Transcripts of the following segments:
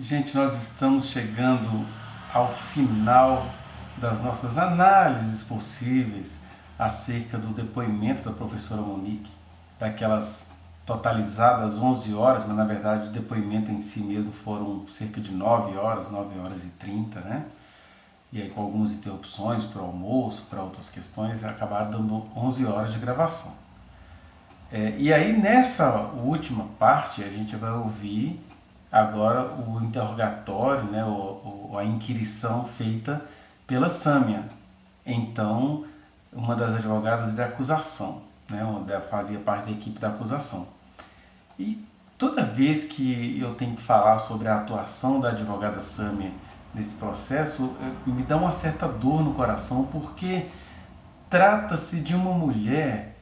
Gente, nós estamos chegando ao final das nossas análises possíveis acerca do depoimento da professora Monique, daquelas totalizadas 11 horas, mas na verdade o depoimento em si mesmo foram cerca de 9 horas, 9 horas e 30, né? E aí com algumas interrupções para o almoço, para outras questões, acabaram dando 11 horas de gravação. E aí nessa última parte a gente vai ouvir agora o interrogatório, né, a inquirição feita pela Sâmia, então uma das advogadas da acusação, né, fazia parte da equipe da acusação. E toda vez que eu tenho que falar sobre a atuação da advogada Sâmia nesse processo, me dá uma certa dor no coração, porque trata-se de uma mulher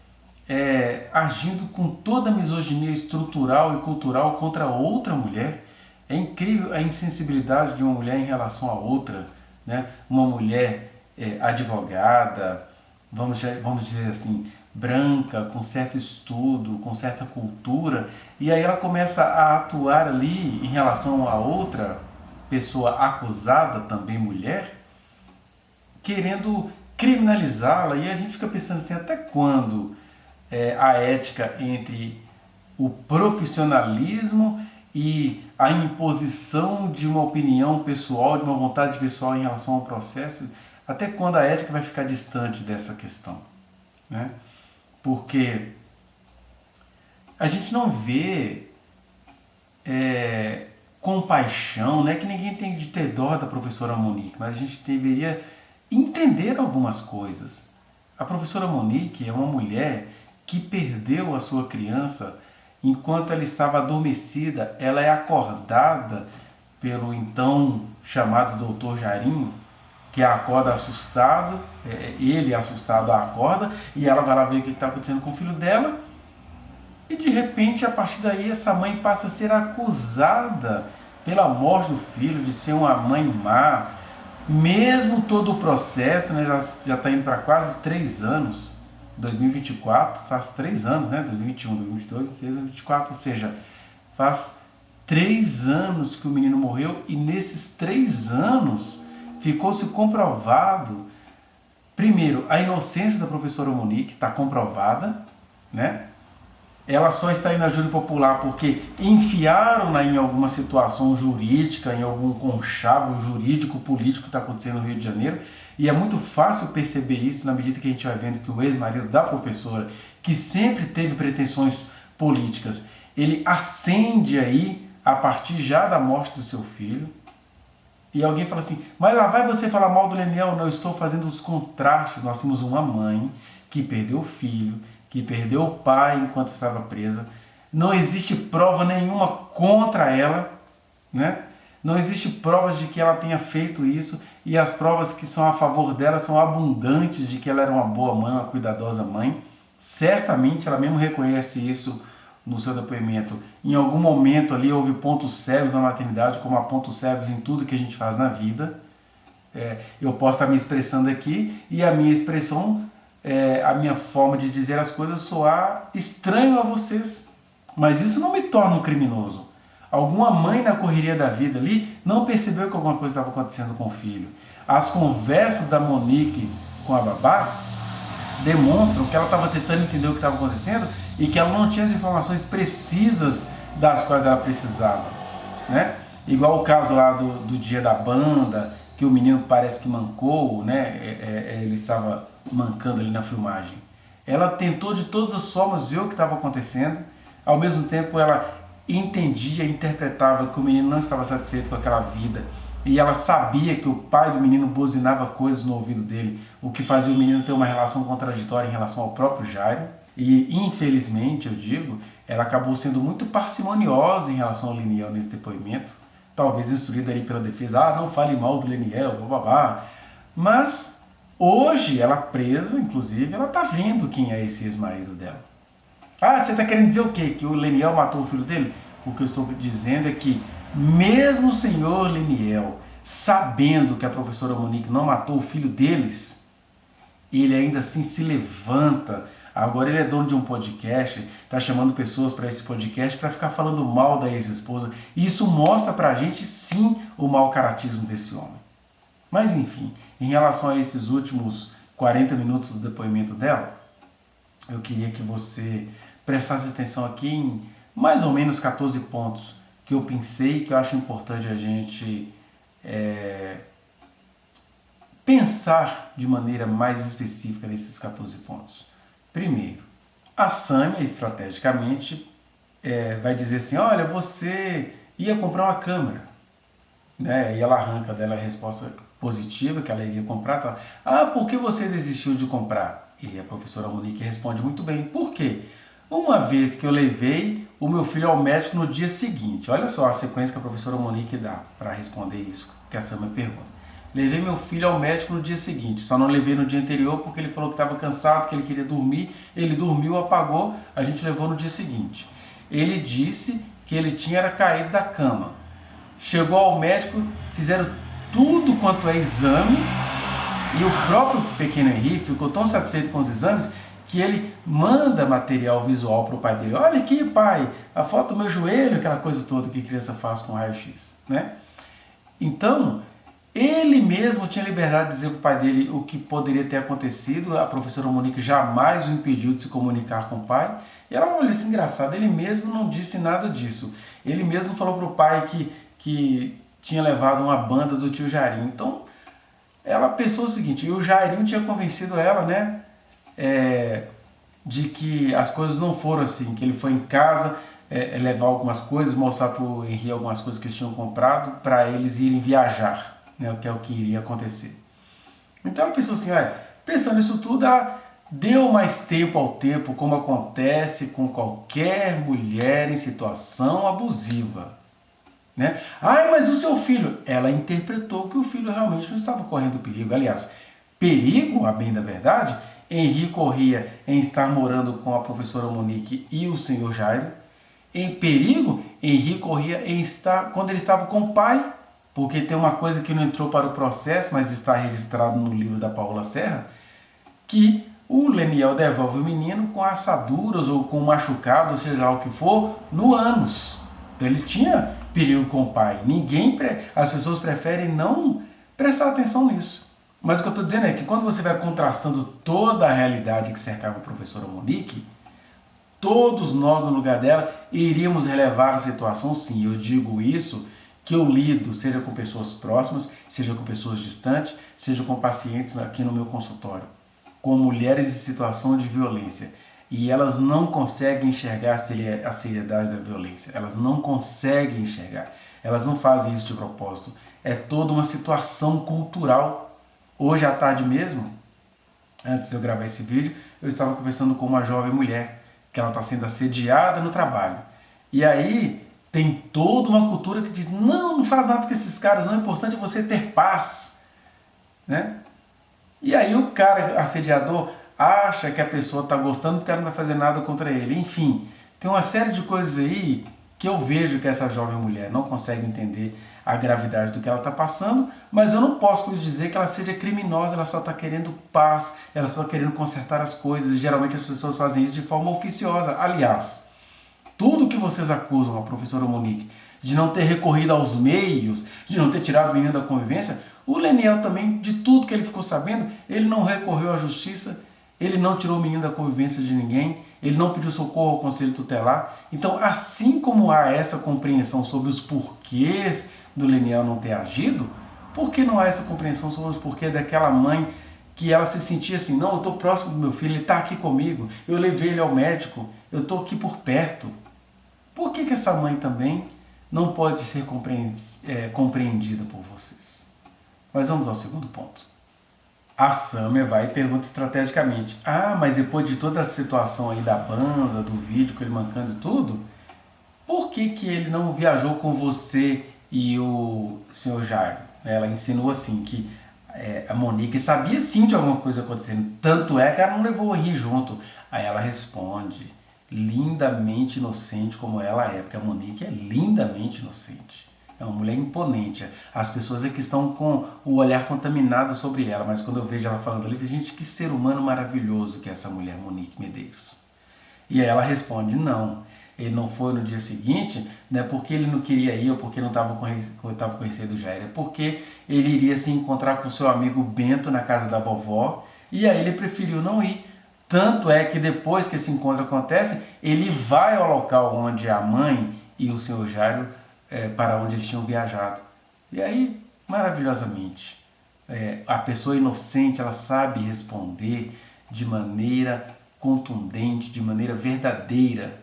agindo com toda a misoginia estrutural e cultural contra outra mulher. É incrível a insensibilidade de uma mulher em relação a outra, né? Uma mulher advogada, vamos dizer assim, branca, com certo estudo, com certa cultura, e aí ela começa a atuar ali em relação a outra pessoa acusada, também mulher, querendo criminalizá-la, e a gente fica pensando assim, até quando a ética entre o profissionalismo e a imposição de uma opinião pessoal, de uma vontade pessoal em relação ao processo, até quando a ética vai ficar distante dessa questão, né? Porque a gente não vê compaixão, não é que ninguém tem de ter dó da professora Monique, mas a gente deveria entender algumas coisas. A professora Monique é uma mulher que perdeu a sua criança enquanto ela estava adormecida. Ela é acordada pelo então chamado doutor Jairinho, que a acorda assustado, ele assustado a acorda, e ela vai lá ver o que está acontecendo com o filho dela, e de repente, a partir daí, essa mãe passa a ser acusada pela morte do filho, de ser uma mãe má, mesmo todo o processo, né, já está indo para quase 3 anos, 2024, faz 3 anos, né? 2021, 2022, 2024, ou seja, faz 3 anos que o menino morreu, e nesses 3 anos ficou-se comprovado, primeiro, a inocência da professora Monique está comprovada, né? Ela só está aí na júri popular porque enfiaram-na em alguma situação jurídica, em algum conchavo jurídico, político que está acontecendo no Rio de Janeiro. E é muito fácil perceber isso na medida que a gente vai vendo que o ex-marido da professora, que sempre teve pretensões políticas, ele ascende aí a partir já da morte do seu filho. E alguém fala assim, mas lá vai você falar mal do Leniel? Não, eu estou fazendo os contrastes. Nós temos uma mãe que perdeu o filho, que perdeu o pai enquanto estava presa. Não existe prova nenhuma contra ela, né? Não existe provas de que ela tenha feito isso, e as provas que são a favor dela são abundantes de que ela era uma boa mãe, uma cuidadosa mãe. Certamente ela mesmo reconhece isso no seu depoimento. Em algum momento ali houve pontos cegos na maternidade, como há pontos cegos em tudo que a gente faz na vida. Eu posso estar me expressando aqui e a minha expressão, a minha forma de dizer as coisas soar estranho a vocês, mas isso não me torna um criminoso. Alguma mãe na correria da vida ali não percebeu que alguma coisa estava acontecendo com o filho. As conversas da Monique com a babá demonstram que ela estava tentando entender o que estava acontecendo e que ela não tinha as informações precisas das quais ela precisava, né? Igual o caso lá do dia da banda, que o menino parece que mancou, né? Ele estava mancando ali na filmagem. Ela tentou de todas as formas ver o que estava acontecendo, ao mesmo tempo ela entendia, interpretava que o menino não estava satisfeito com aquela vida, e ela sabia que o pai do menino buzinava coisas no ouvido dele, o que fazia o menino ter uma relação contraditória em relação ao próprio Jairo. E infelizmente, eu digo, ela acabou sendo muito parcimoniosa em relação ao Leniel nesse depoimento, talvez instruída ali pela defesa, não fale mal do Leniel, babá. Mas hoje, ela presa, inclusive, ela está vendo quem é esse ex-marido dela. Você está querendo dizer o quê? Que o Leniel matou o filho dele? O que eu estou dizendo é que mesmo o senhor Leniel, sabendo que a professora Monique não matou o filho deles, ele ainda assim se levanta Agora ele é dono de um podcast, está chamando pessoas para esse podcast para ficar falando mal da ex-esposa. E isso mostra para a gente, sim, o mau caratismo desse homem. Mas enfim, em relação a esses últimos 40 minutos do depoimento dela, eu queria que você prestasse atenção aqui em mais ou menos 14 pontos que eu pensei, que eu acho importante a gente pensar de maneira mais específica nesses 14 pontos. Primeiro, a Sâmia, estrategicamente, vai dizer assim, olha, você ia comprar uma câmera, né? E ela arranca dela a resposta positiva, que ela iria comprar. Tá? Ah, por que você desistiu de comprar? E a professora Monique responde muito bem, por quê? Uma vez que eu levei o meu filho ao médico no dia seguinte, olha só a sequência que a professora Monique dá para responder isso que a Sâmia pergunta. Levei meu filho ao médico no dia seguinte, só não levei no dia anterior porque ele falou que estava cansado, que ele queria dormir, ele dormiu, apagou, a gente levou no dia seguinte. Ele disse que ele tinha caído da cama. Chegou ao médico, fizeram tudo quanto é exame e o próprio pequeno Henrique ficou tão satisfeito com os exames que ele manda material visual para o pai dele. Olha aqui, pai, a foto do meu joelho, aquela coisa toda que a criança faz com raio-x, né? Então, ele mesmo tinha liberdade de dizer para o pai dele o que poderia ter acontecido. A professora Monique jamais o impediu de se comunicar com o pai. E ela olha isso engraçado, ele mesmo não disse nada disso. Ele mesmo falou para o pai que tinha levado uma banda do tio Jairinho. Então, ela pensou o seguinte, e o Jairinho tinha convencido ela, né? De que as coisas não foram assim, que ele foi em casa levar algumas coisas, mostrar para o Henri algumas coisas que eles tinham comprado para eles irem viajar, né, que é o que iria acontecer. Então ela pensou assim, pensando nisso tudo, ela deu mais tempo ao tempo, como acontece com qualquer mulher em situação abusiva. Né? Mas o seu filho, ela interpretou que o filho realmente não estava correndo perigo. Aliás, perigo, a bem da verdade, Henri corria em estar morando com a professora Monique e o senhor Jairo. Em perigo, Henri corria em estar quando ele estava com o pai, porque tem uma coisa que não entrou para o processo, mas está registrado no livro da Paola Serra, que o Leniel devolve o menino com assaduras ou com machucado, seja lá o que for, no ânus. Então ele tinha perigo com o pai. As pessoas preferem não prestar atenção nisso. Mas o que eu estou dizendo é que quando você vai contrastando toda a realidade que cercava a professora Monique, todos nós no lugar dela iríamos relevar a situação, sim. Eu digo isso que eu lido, seja com pessoas próximas, seja com pessoas distantes, seja com pacientes aqui no meu consultório, com mulheres em situação de violência. E elas não conseguem enxergar a seriedade da violência. Elas não conseguem enxergar. Elas não fazem isso de propósito. É toda uma situação cultural. Hoje à tarde mesmo, antes de eu gravar esse vídeo, eu estava conversando com uma jovem mulher, que ela está sendo assediada no trabalho. E aí tem toda uma cultura que diz, não faz nada com esses caras, não, é importante você ter paz. Né? E aí o cara assediador acha que a pessoa está gostando porque ela não vai fazer nada contra ele. Enfim, tem uma série de coisas aí que eu vejo que essa jovem mulher não consegue entender a gravidade do que ela está passando, mas eu não posso com isso dizer que ela seja criminosa, ela só está querendo paz, ela só está querendo consertar as coisas, e geralmente as pessoas fazem isso de forma oficiosa. Aliás, tudo que vocês acusam a professora Monique de não ter recorrido aos meios, de não ter tirado o menino da convivência, o Leniel também, de tudo que ele ficou sabendo, ele não recorreu à justiça, ele não tirou o menino da convivência de ninguém, ele não pediu socorro ao conselho tutelar. Então, assim como há essa compreensão sobre os porquês do Leniel não ter agido, por que não há essa compreensão sobre os porquês daquela mãe que ela se sentia assim, não, eu estou próximo do meu filho, ele está aqui comigo, eu levei ele ao médico, eu estou aqui por perto. Por que essa mãe também não pode ser compreendida por vocês? Mas vamos ao segundo ponto. A Sâmia vai e pergunta estrategicamente, mas depois de toda a situação aí da banda, do vídeo, com ele mancando e tudo, por que ele não viajou com você e o senhor Jairo? Ela insinuou assim, que a Monique sabia sim de alguma coisa acontecendo, tanto é que ela não levou o Henri junto. Aí ela responde, lindamente inocente como ela é, porque a Monique é lindamente inocente. é uma mulher imponente. As pessoas é que estão com o olhar contaminado sobre ela, mas quando eu vejo ela falando ali, eu vejo, gente, que ser humano maravilhoso que é essa mulher, Monique Medeiros. E aí ela responde, não, ele não foi no dia seguinte, não é porque ele não queria ir ou porque não estava conhecendo o Jair, é porque ele iria se encontrar com seu amigo Bento na casa da vovó, e aí ele preferiu não ir. Tanto é que depois que esse encontro acontece, ele vai ao local onde a mãe e o senhor Jairo, para onde eles tinham viajado. E aí, maravilhosamente, a pessoa inocente, ela sabe responder de maneira contundente, de maneira verdadeira,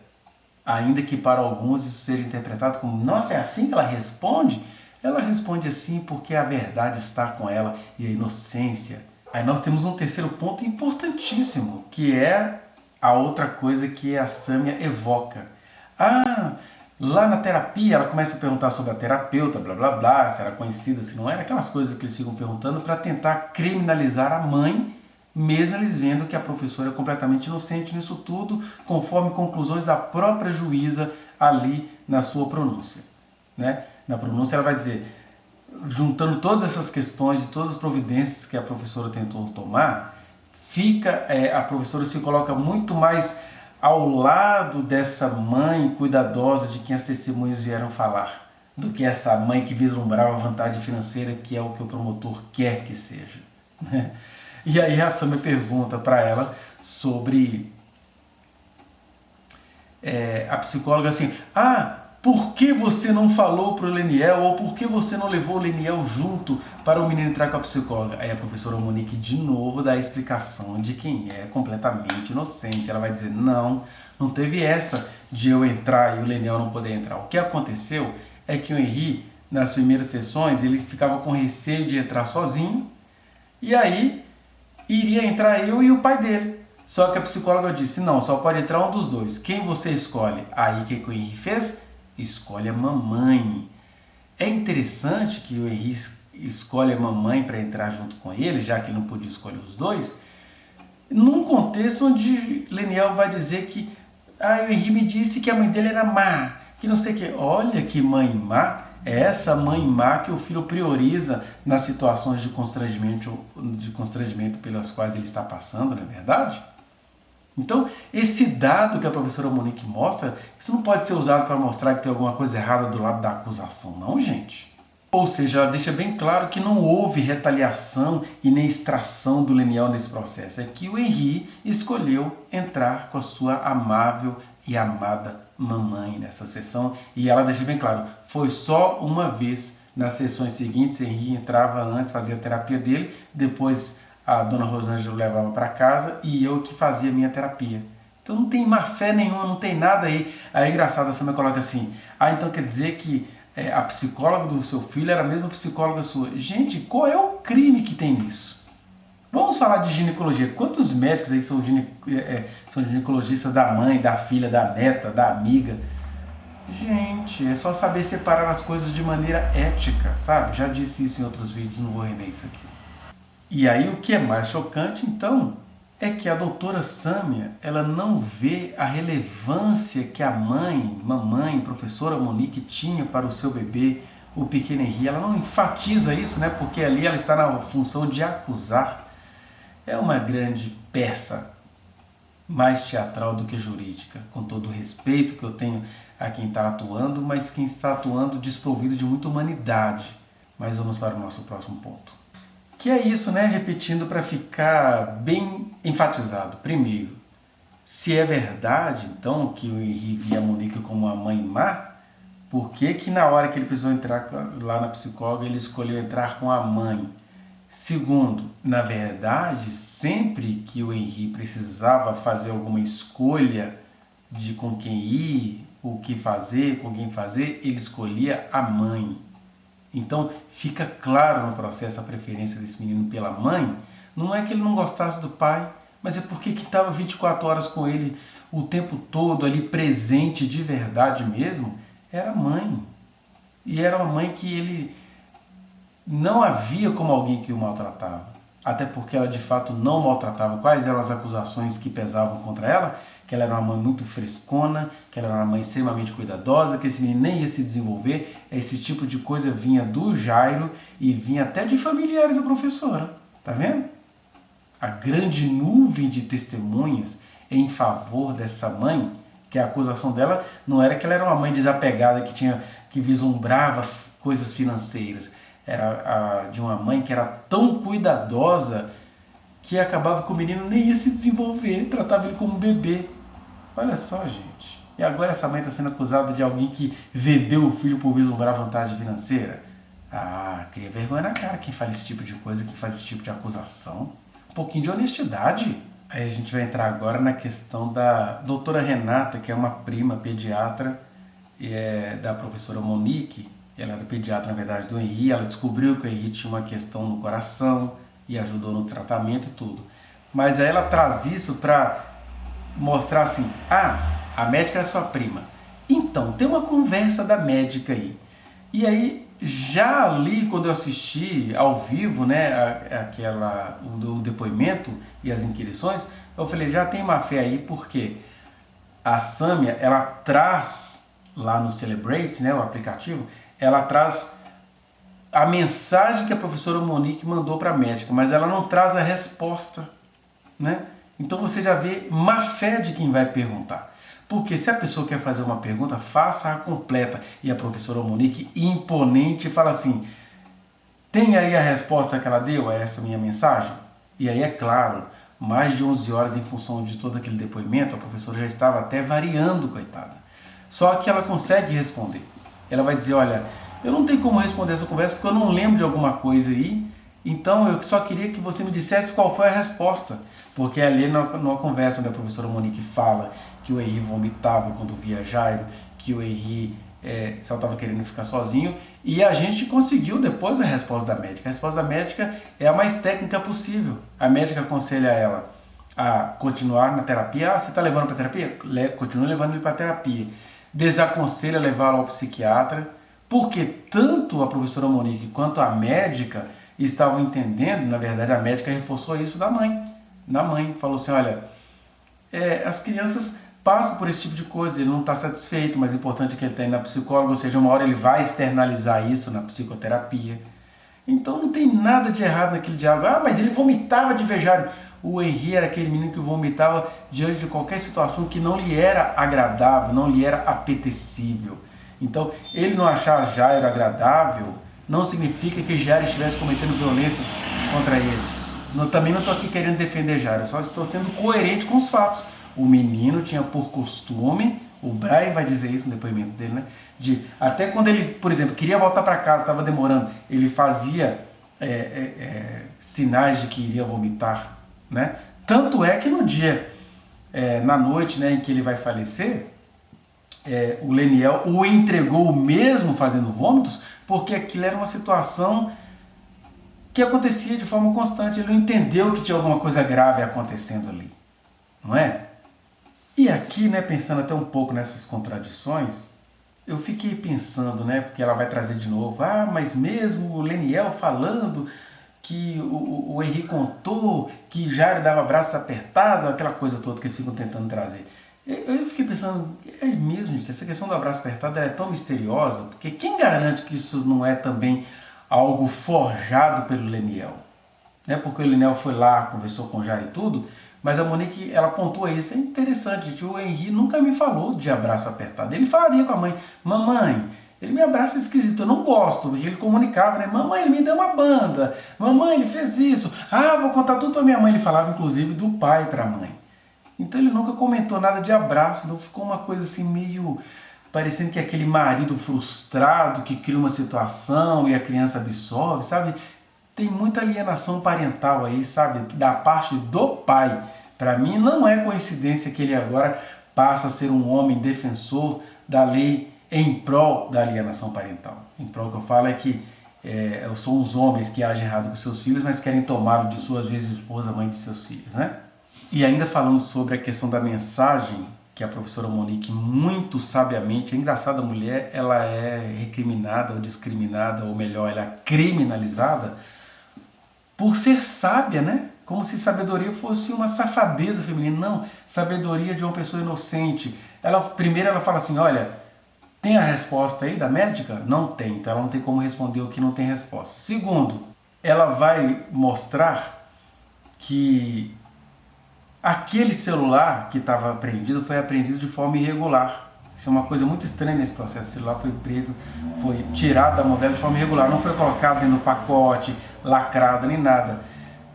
ainda que para alguns isso seja interpretado como, nossa, é assim que ela responde? Ela responde assim porque a verdade está com ela e a inocência. Aí nós temos um terceiro ponto importantíssimo, que é a outra coisa que a Sâmia evoca. Lá na terapia ela começa a perguntar sobre a terapeuta, blá blá blá, se era conhecida, se não era, aquelas coisas que eles ficam perguntando para tentar criminalizar a mãe, mesmo eles vendo que a professora é completamente inocente nisso tudo, conforme conclusões da própria juíza ali na sua pronúncia. Né? Na pronúncia ela vai dizer, juntando todas essas questões, de todas as providências que a professora tentou tomar, a professora se coloca muito mais ao lado dessa mãe cuidadosa de quem as testemunhas vieram falar, do que essa mãe que vislumbrava a vantagem financeira, que é o que o promotor quer que seja. Né? E aí a Sâmia pergunta para ela sobre a psicóloga assim, por que você não falou para o Leniel, ou por que você não levou o Leniel junto para o menino entrar com a psicóloga? Aí a professora Monique de novo dá a explicação de quem é completamente inocente. Ela vai dizer, não teve essa de eu entrar e o Leniel não poder entrar. O que aconteceu é que o Henri, nas primeiras sessões, ele ficava com receio de entrar sozinho, e aí iria entrar eu e o pai dele. Só que a psicóloga disse, não, só pode entrar um dos dois. Quem você escolhe? Aí o que o Henri fez? Escolhe a mamãe. É interessante que o Henri escolhe a mamãe para entrar junto com ele, já que ele não podia escolher os dois, num contexto onde Leniel vai dizer que o Henri me disse que a mãe dele era má, que não sei o que. Olha que mãe má, é essa mãe má que o filho prioriza nas situações de constrangimento pelas quais ele está passando, não é verdade? Então, esse dado que a professora Monique mostra, isso não pode ser usado para mostrar que tem alguma coisa errada do lado da acusação, não, gente. Ou seja, ela deixa bem claro que não houve retaliação e nem extração do Leniel nesse processo. É que o Henri escolheu entrar com a sua amável e amada mamãe nessa sessão. E ela deixa bem claro, foi só uma vez. Nas sessões seguintes, Henri entrava antes, fazia a terapia dele, depois a dona Rosângela o levava para casa e eu que fazia a minha terapia. Então não tem má fé nenhuma, não tem nada aí. Aí é engraçado, a Sâmia coloca assim, então quer dizer que a psicóloga do seu filho era a mesma psicóloga sua. Gente, qual é o crime que tem nisso? Vamos falar de ginecologia. Quantos médicos aí são ginecologistas da mãe, da filha, da neta, da amiga? Gente, é só saber separar as coisas de maneira ética, sabe? Já disse isso em outros vídeos, não vou reler isso aqui. E aí o que é mais chocante, então, é que a doutora Sâmia, ela não vê a relevância que a mamãe, professora Monique tinha para o seu bebê, o pequeno Henri. Ela não enfatiza isso, né? Porque ali ela está na função de acusar. É uma grande peça, mais teatral do que jurídica, com todo o respeito que eu tenho a quem está atuando, mas quem está atuando desprovido de muita humanidade. Mas vamos para o nosso próximo ponto. Que é isso, né? Repetindo para ficar bem enfatizado. Primeiro, se é verdade, então, que o Henri via a Monique como uma mãe má, por que na hora que ele precisou entrar lá na psicóloga, ele escolheu entrar com a mãe? Segundo, na verdade, sempre que o Henri precisava fazer alguma escolha de com quem ir, o que fazer, com quem fazer, ele escolhia a mãe. Então, fica claro no processo a preferência desse menino pela mãe. Não é que ele não gostasse do pai, mas é porque quem estava 24 horas com ele o tempo todo ali presente de verdade mesmo, era a mãe. E era uma mãe que ele não havia como alguém que o maltratava. Até porque ela de fato não maltratava. Quais eram as acusações que pesavam contra ela? que ela era uma mãe muito frescona, que ela era uma mãe extremamente cuidadosa, que esse menino nem ia se desenvolver. Esse tipo de coisa vinha do Jairo e vinha até de familiares da professora. Tá vendo? A grande nuvem de testemunhas em favor dessa mãe, que a acusação dela não era que ela era uma mãe desapegada que vislumbrava coisas financeiras. Era de uma mãe que era tão cuidadosa que acabava que o menino nem ia se desenvolver, tratava ele como um bebê. Olha só, gente. E agora essa mãe está sendo acusada de alguém que vendeu o filho por vislumbrar vantagem financeira? Ah, cria vergonha na cara quem faz esse tipo de coisa, quem faz esse tipo de acusação. Um pouquinho de honestidade. Aí a gente vai entrar agora na questão da doutora Renata, que é uma prima pediatra da professora Monique. Ela era pediatra, na verdade, do Henri. Ela descobriu que o Henri tinha uma questão no coração e ajudou no tratamento e tudo. Mas aí ela traz isso para mostrar assim, a médica é sua prima. Então, tem uma conversa da médica aí. E aí, já ali, quando eu assisti ao vivo, né, o depoimento e as inquirições, eu falei, já tem má fé aí, porque a Sâmia, ela traz lá no Celebrate, né, o aplicativo, ela traz a mensagem que a professora Monique mandou para a médica, mas ela não traz a resposta, né? Então você já vê má fé de quem vai perguntar. Porque se a pessoa quer fazer uma pergunta, faça-a completa. E a professora Monique, imponente, fala assim, tem aí a resposta que ela deu a essa minha mensagem? E aí, é claro, mais de 11 horas em função de todo aquele depoimento, a professora já estava até variando, coitada. Só que ela consegue responder. Ela vai dizer, olha, eu não tenho como responder essa conversa porque eu não lembro de alguma coisa aí, então eu só queria que você me dissesse qual foi a resposta. Porque ali numa conversa onde a professora Monique fala que o Henri vomitava quando via Jairo, que o Henri só estava querendo ficar sozinho, e a gente conseguiu depois a resposta da médica. A resposta da médica é a mais técnica possível. A médica aconselha ela a continuar na terapia. Ah, você está levando para terapia? Continua levando ele para terapia. Desaconselha levá-lo ao psiquiatra, porque tanto a professora Monique quanto a médica estavam entendendo, na verdade a médica reforçou isso da mãe. Falou assim, olha, as crianças passam por esse tipo de coisa, ele não está satisfeito, mas o importante é que ele está indo na psicóloga, ou seja, uma hora ele vai externalizar isso na psicoterapia. Então não tem nada de errado naquele diálogo. Ah, mas ele vomitava de ver Jairo. O Henri era aquele menino que vomitava diante de qualquer situação que não lhe era agradável, não lhe era apetecível. Então, ele não achar Jairo agradável não significa que Jairo estivesse cometendo violências contra ele. Também não estou aqui querendo defender Jairo, eu só estou sendo coerente com os fatos. O menino tinha por costume, o Brian vai dizer isso no depoimento dele, né? Até quando ele, por exemplo, queria voltar para casa, estava demorando, ele fazia sinais de que iria vomitar, né? Tanto é que no dia, na noite, né, em que ele vai falecer, o Leniel o entregou mesmo fazendo vômitos, porque aquilo era uma situação que acontecia de forma constante. Ele não entendeu que tinha alguma coisa grave acontecendo ali, não é? E aqui, né, pensando até um pouco nessas contradições, eu fiquei pensando, né, porque ela vai trazer de novo, mas mesmo o Leniel falando que o Henri contou que Jairo dava braços apertados, aquela coisa toda que eles ficam tentando trazer. Eu fiquei pensando, é mesmo, gente, essa questão do abraço apertado é tão misteriosa, porque quem garante que isso não é também algo forjado pelo Leniel? Né? Porque o Leniel foi lá, conversou com o Jairo e tudo, mas a Monique, ela pontua isso. É interessante, gente, o Henri nunca me falou de abraço apertado. Ele falaria com a mãe, mamãe, ele me abraça esquisito, eu não gosto. Porque ele comunicava, né? Mamãe, ele me deu uma banda. Mamãe, ele fez isso. Vou contar tudo para minha mãe. Ele falava, inclusive, do pai para a mãe. Então ele nunca comentou nada de abraço. Então ficou uma coisa assim meio parecendo que é aquele marido frustrado que cria uma situação e a criança absorve, sabe? Tem muita alienação parental aí, sabe? Da parte do pai. Para mim não é coincidência que ele agora passa a ser um homem defensor da lei em prol da alienação parental. Em prol que eu falo é que são os homens que agem errado com seus filhos, mas querem tomá-lo de suas ex-esposas, mãe de seus filhos, né? E ainda falando sobre a questão da mensagem, que a professora Monique muito sabiamente, é engraçada, a mulher, ela é recriminada ou discriminada, ou melhor, ela é criminalizada por ser sábia, né? como se sabedoria fosse uma safadeza feminina. Não, sabedoria de uma pessoa inocente. Primeiro ela fala assim, olha, tem a resposta aí da médica? Não tem, então ela não tem como responder o que não tem resposta. Segundo, ela vai mostrar que aquele celular que estava apreendido foi apreendido de forma irregular. Isso é uma coisa muito estranha nesse processo. O celular foi preso, foi tirado da modelo de forma irregular, não foi colocado dentro do pacote, lacrado, nem nada.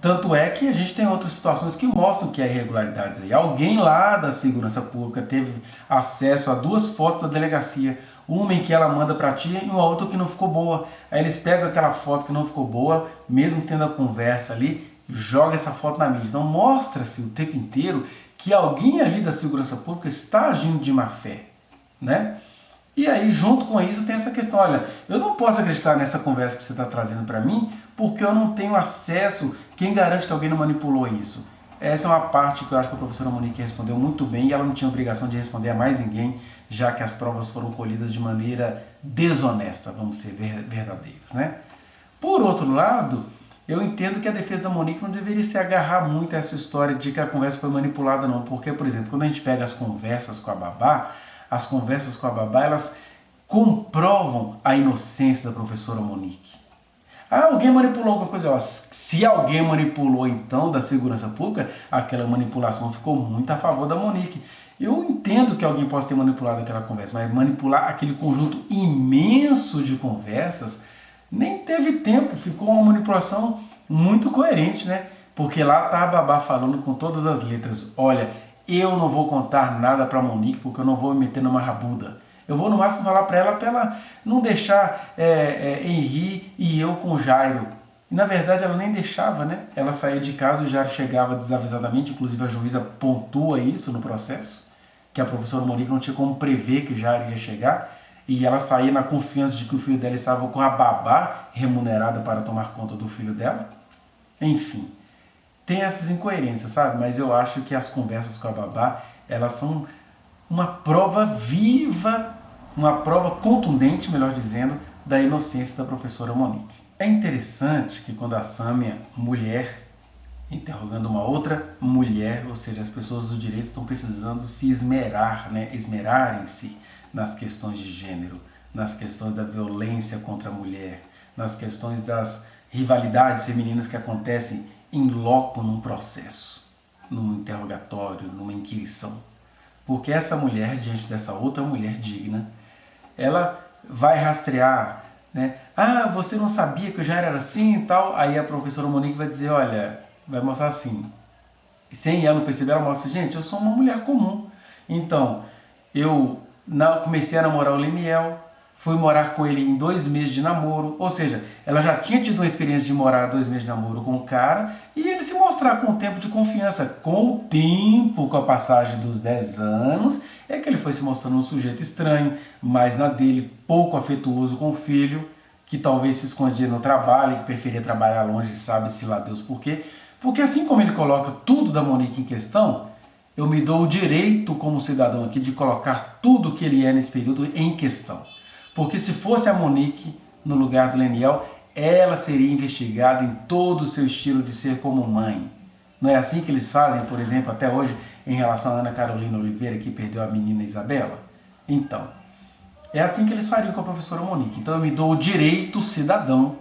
Tanto é que a gente tem outras situações que mostram que há irregularidades aí. Alguém lá da segurança pública teve acesso a 2 fotos da delegacia, uma em que ela manda para ti e uma outra que não ficou boa. Aí eles pegam aquela foto que não ficou boa, mesmo tendo a conversa ali, joga essa foto na mídia. Então mostra-se o tempo inteiro que alguém ali da segurança pública está agindo de má fé, né? E aí, junto com isso, tem essa questão, olha, eu não posso acreditar nessa conversa que você está trazendo para mim, porque eu não tenho acesso, quem garante que alguém não manipulou isso? Essa é uma parte que eu acho que a professora Monique respondeu muito bem, e ela não tinha obrigação de responder a mais ninguém, já que as provas foram colhidas de maneira desonesta, vamos ser verdadeiros, né? Por outro lado, eu entendo que a defesa da Monique não deveria se agarrar muito a essa história de que a conversa foi manipulada, não, porque, por exemplo, quando a gente pega as conversas com a babá, elas comprovam a inocência da professora Monique. Ah, alguém manipulou alguma coisa? Se alguém manipulou, então, da segurança pública, aquela manipulação ficou muito a favor da Monique. Eu entendo que alguém possa ter manipulado aquela conversa, mas manipular aquele conjunto imenso de conversas nem teve tempo, ficou uma manipulação muito coerente, né? Porque lá tá a babá falando com todas as letras, olha, eu não vou contar nada para Monique porque eu não vou me meter numa rabuda. Eu vou no máximo falar para ela não deixar Henri e eu com Jairo. E na verdade ela nem deixava, né? Ela saía de casa e o Jairo chegava desavisadamente, inclusive a juíza pontua isso no processo, que a professora Monique não tinha como prever que o Jairo ia chegar, e ela saía na confiança de que o filho dela estava com a babá remunerada para tomar conta do filho dela. Enfim, tem essas incoerências, sabe? Mas eu acho que as conversas com a babá, elas são uma prova viva, uma prova contundente, melhor dizendo, da inocência da professora Monique. É interessante que quando a Sâmia, mulher, interrogando uma outra mulher, ou seja, as pessoas do direito estão precisando se esmerar, né? Esmerarem-se nas questões de gênero, nas questões da violência contra a mulher, nas questões das rivalidades femininas que acontecem em loco num processo, num interrogatório, numa inquirição. Porque essa mulher, diante dessa outra mulher digna, ela vai rastrear, né? Ah, você não sabia que eu já era assim e tal. Aí a professora Monique vai dizer, olha, vai mostrar assim. Sem ela não perceber, ela mostra, gente, eu sou uma mulher comum. Então, eu comecei a namorar o Leniel, fui morar com ele em 2 meses de namoro, ou seja, ela já tinha tido uma experiência de morar 2 meses de namoro com o cara, e ele se mostrar com o tempo de confiança. Com o tempo, com a passagem dos 10 anos, é que ele foi se mostrando um sujeito estranho, mais na dele, pouco afetuoso com o filho, que talvez se escondia no trabalho, que preferia trabalhar longe, sabe-se lá Deus por quê. Porque assim como ele coloca tudo da Monique em questão, eu me dou o direito como cidadão aqui de colocar tudo que ele é nesse período em questão. Porque se fosse a Monique no lugar do Leniel, ela seria investigada em todo o seu estilo de ser como mãe. Não é assim que eles fazem, por exemplo, até hoje, em relação a Ana Carolina Oliveira, que perdeu a menina Isabela? Então, é assim que eles fariam com a professora Monique. Então eu me dou o direito cidadão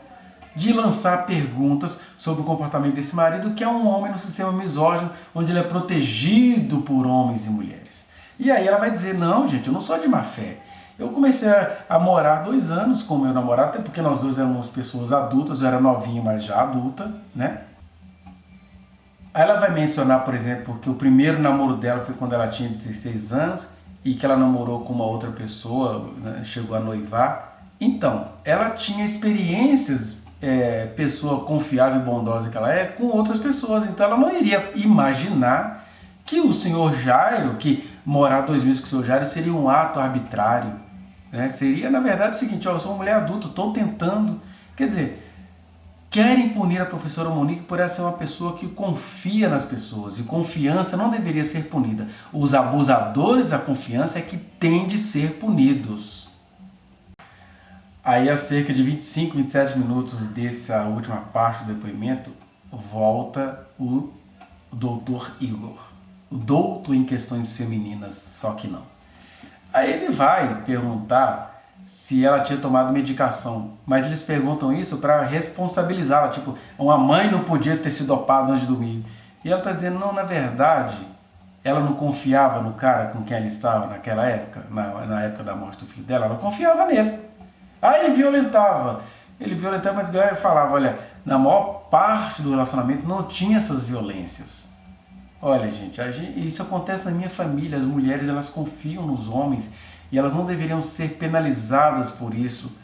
de lançar perguntas sobre o comportamento desse marido, que é um homem no sistema misógino, onde ele é protegido por homens e mulheres. E aí ela vai dizer, não, gente, eu não sou de má fé. Eu comecei a morar 2 anos com o meu namorado, até porque nós dois éramos pessoas adultas, eu era novinho, mas já adulta, né? Aí ela vai mencionar, por exemplo, que o primeiro namoro dela foi quando ela tinha 16 anos e que ela namorou com uma outra pessoa, né, chegou a noivar. Então, ela tinha experiências, pessoa confiável e bondosa que ela é, com outras pessoas. Então ela não iria imaginar que o senhor Jairo, que morar 2 meses com o senhor Jairo seria um ato arbitrário. Né? Seria, na verdade, o seguinte, ó, eu sou uma mulher adulta, estou tentando. Quer dizer, querem punir a professora Monique por ela ser uma pessoa que confia nas pessoas, e confiança não deveria ser punida. Os abusadores da confiança é que têm de ser punidos. Aí, a cerca de 25, 27 minutos dessa última parte do depoimento, volta o doutor Igor, o douto em questões femininas, só que não. Aí ele vai perguntar se ela tinha tomado medicação, mas eles perguntam isso para responsabilizá-la, tipo, uma mãe não podia ter se dopado antes de dormir. E ela está dizendo, não, na verdade, ela não confiava no cara com quem ela estava naquela época, na época da morte do filho dela, ela confiava nele. Aí ele violentava, mas ele falava, olha, na maior parte do relacionamento não tinha essas violências. Olha, gente, isso acontece na minha família, as mulheres elas confiam nos homens e elas não deveriam ser penalizadas por isso,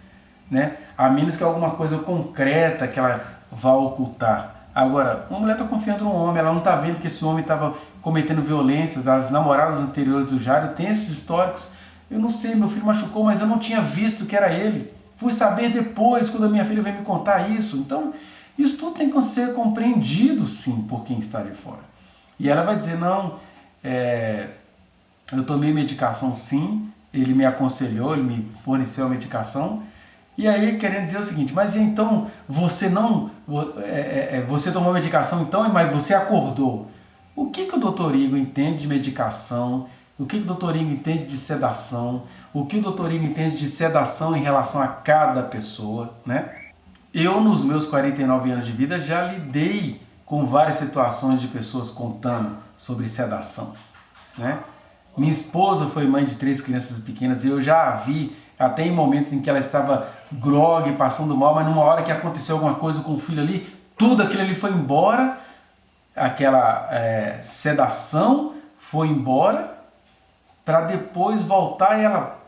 né? A menos que alguma coisa concreta que ela vá ocultar. Agora, uma mulher está confiando no homem, ela não está vendo que esse homem estava cometendo violências, as namoradas anteriores do Jário têm esses históricos. Eu não sei, meu filho machucou, mas eu não tinha visto que era ele. Fui saber depois, quando a minha filha veio me contar isso. Então, isso tudo tem que ser compreendido, sim, por quem está de fora. E ela vai dizer, não, eu tomei medicação sim, ele me aconselhou, ele me forneceu a medicação, e aí querendo dizer o seguinte, mas então você não, você tomou medicação então, mas você acordou. O que o doutor Igor entende de medicação? O que o doutor Igor entende de sedação? O que o doutor Igor entende de sedação em relação a cada pessoa, né? Eu, nos meus 49 anos de vida, já lidei com várias situações de pessoas contando sobre sedação, né? Minha esposa foi mãe de 3 crianças pequenas e eu já a vi até em momentos em que ela estava grogue, passando mal, mas numa hora que aconteceu alguma coisa com o filho ali, tudo aquilo ali foi embora, aquela sedação foi embora para depois voltar e ela,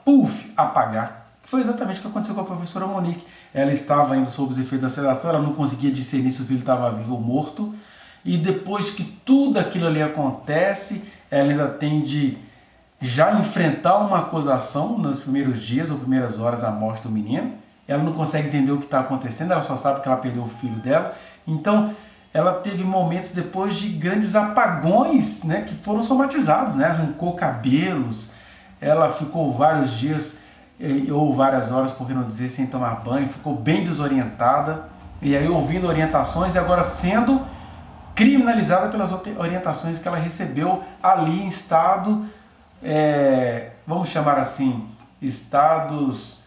apagar. Foi exatamente o que aconteceu com a professora Monique. Ela estava indo sob os efeitos da sedação, ela não conseguia discernir se o filho estava vivo ou morto. E depois que tudo aquilo ali acontece, ela ainda tem de já enfrentar uma acusação nos primeiros dias ou primeiras horas da morte do menino. Ela não consegue entender o que está acontecendo, ela só sabe que ela perdeu o filho dela. Então, ela teve momentos depois de grandes apagões, né, que foram somatizados, né? Arrancou cabelos, ela ficou vários dias ou várias horas, por que não dizer, sem tomar banho, ficou bem desorientada, e aí ouvindo orientações e agora sendo criminalizada pelas orientações que ela recebeu ali em estado, vamos chamar assim, estados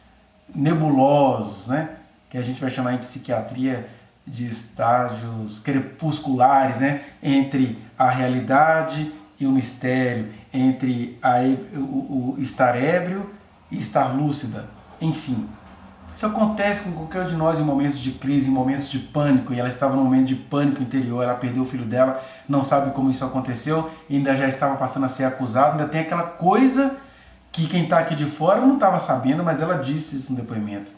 nebulosos, né? Que a gente vai chamar em psiquiatria de estágios crepusculares, né? Entre a realidade e o mistério, entre o estar ébrio e estar lúcida, enfim. Isso acontece com qualquer um de nós em momentos de crise, em momentos de pânico, e ela estava num momento de pânico interior, ela perdeu o filho dela, não sabe como isso aconteceu, ainda já estava passando a ser acusada, ainda tem aquela coisa que quem está aqui de fora não estava sabendo, mas ela disse isso no depoimento,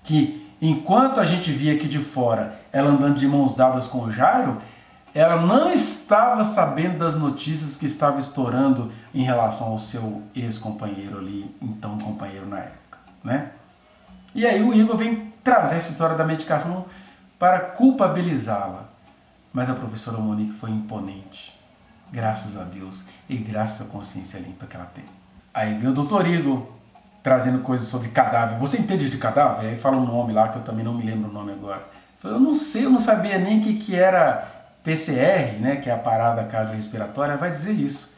que enquanto a gente via aqui de fora ela andando de mãos dadas com o Jairo, ela não estava sabendo das notícias que estava estourando em relação ao seu ex-companheiro ali, então companheiro na época, né? E aí o Igor vem trazer essa história da medicação para culpabilizá-la. Mas a professora Monique foi imponente, graças a Deus, e graças à consciência limpa que ela tem. Aí vem o doutor Igor trazendo coisas sobre cadáver. Você entende de cadáver? Aí fala um nome lá que eu também não me lembro o nome agora. Eu não sei, eu não sabia nem o que era PCR, né, que é a parada cardiorrespiratória, vai dizer isso.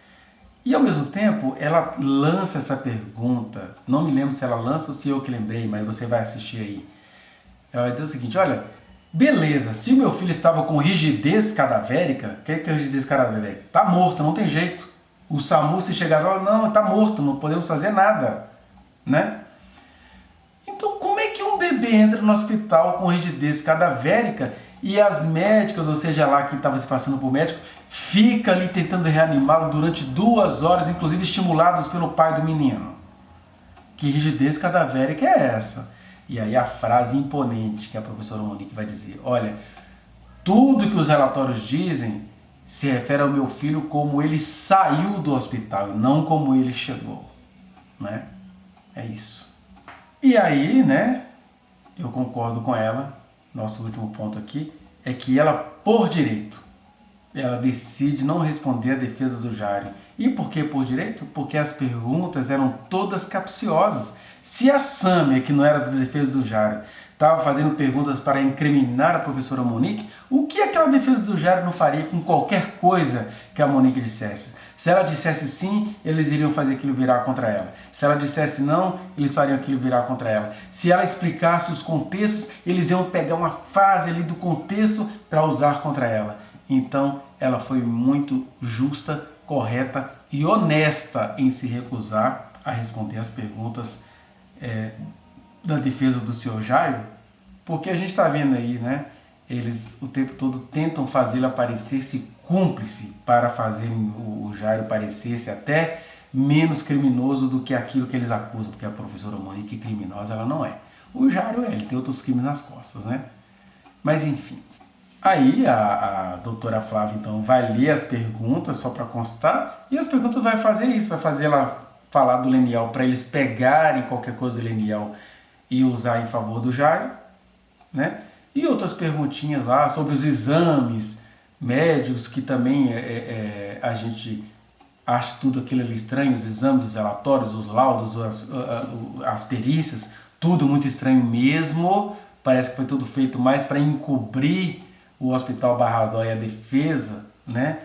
E ao mesmo tempo, ela lança essa pergunta, não me lembro se ela lança ou se eu que lembrei, mas você vai assistir aí. Ela vai dizer o seguinte, olha, beleza, se o meu filho estava com rigidez cadavérica, o que é rigidez cadavérica? Tá morto, não tem jeito. O SAMU, se chegar e falar, não, tá morto, não podemos fazer nada, né? Então, como é que um bebê entra no hospital com rigidez cadavérica e as médicas, ou seja lá quem estava se passando por médico, fica ali tentando reanimá-lo durante 2 horas, inclusive estimulados pelo pai do menino? Que rigidez cadavérica é essa? E aí a frase imponente que a professora Monique vai dizer, olha, tudo que os relatórios dizem se refere ao meu filho como ele saiu do hospital, não como ele chegou, né? É isso. E aí, né, eu concordo com ela, nosso último ponto aqui, é que ela, por direito, ela decide não responder à defesa do Jário. E por que por direito? Porque as perguntas eram todas capciosas. Se a Sâmia, que não era da defesa do Jário, estava fazendo perguntas para incriminar a professora Monique, o que aquela defesa do Jairo não faria com qualquer coisa que a Monique dissesse? Se ela dissesse sim, eles iriam fazer aquilo virar contra ela. Se ela dissesse não, eles fariam aquilo virar contra ela. Se ela explicasse os contextos, eles iam pegar uma fase ali do contexto para usar contra ela. Então, ela foi muito justa, correta e honesta em se recusar a responder as perguntas da defesa do senhor Jairo, porque a gente está vendo aí, né? Eles o tempo todo tentam fazê-lo aparecer-se cúmplice para fazer o Jairo parecer-se até menos criminoso do que aquilo que eles acusam, porque a professora Monique criminosa ela não é. O Jairo ele tem outros crimes nas costas, né? Mas enfim. Aí a doutora Flávia então vai ler as perguntas só para constar, e as perguntas vai fazer isso, vai fazer ela falar do Leniel para eles pegarem qualquer coisa do Leniel e usar em favor do Jairo, né? E outras perguntinhas lá sobre os exames médicos, que também a gente acha tudo aquilo ali estranho, os exames, os relatórios, os laudos, as perícias, tudo muito estranho mesmo. Parece que foi tudo feito mais para encobrir o Hospital Barradó e a defesa, né?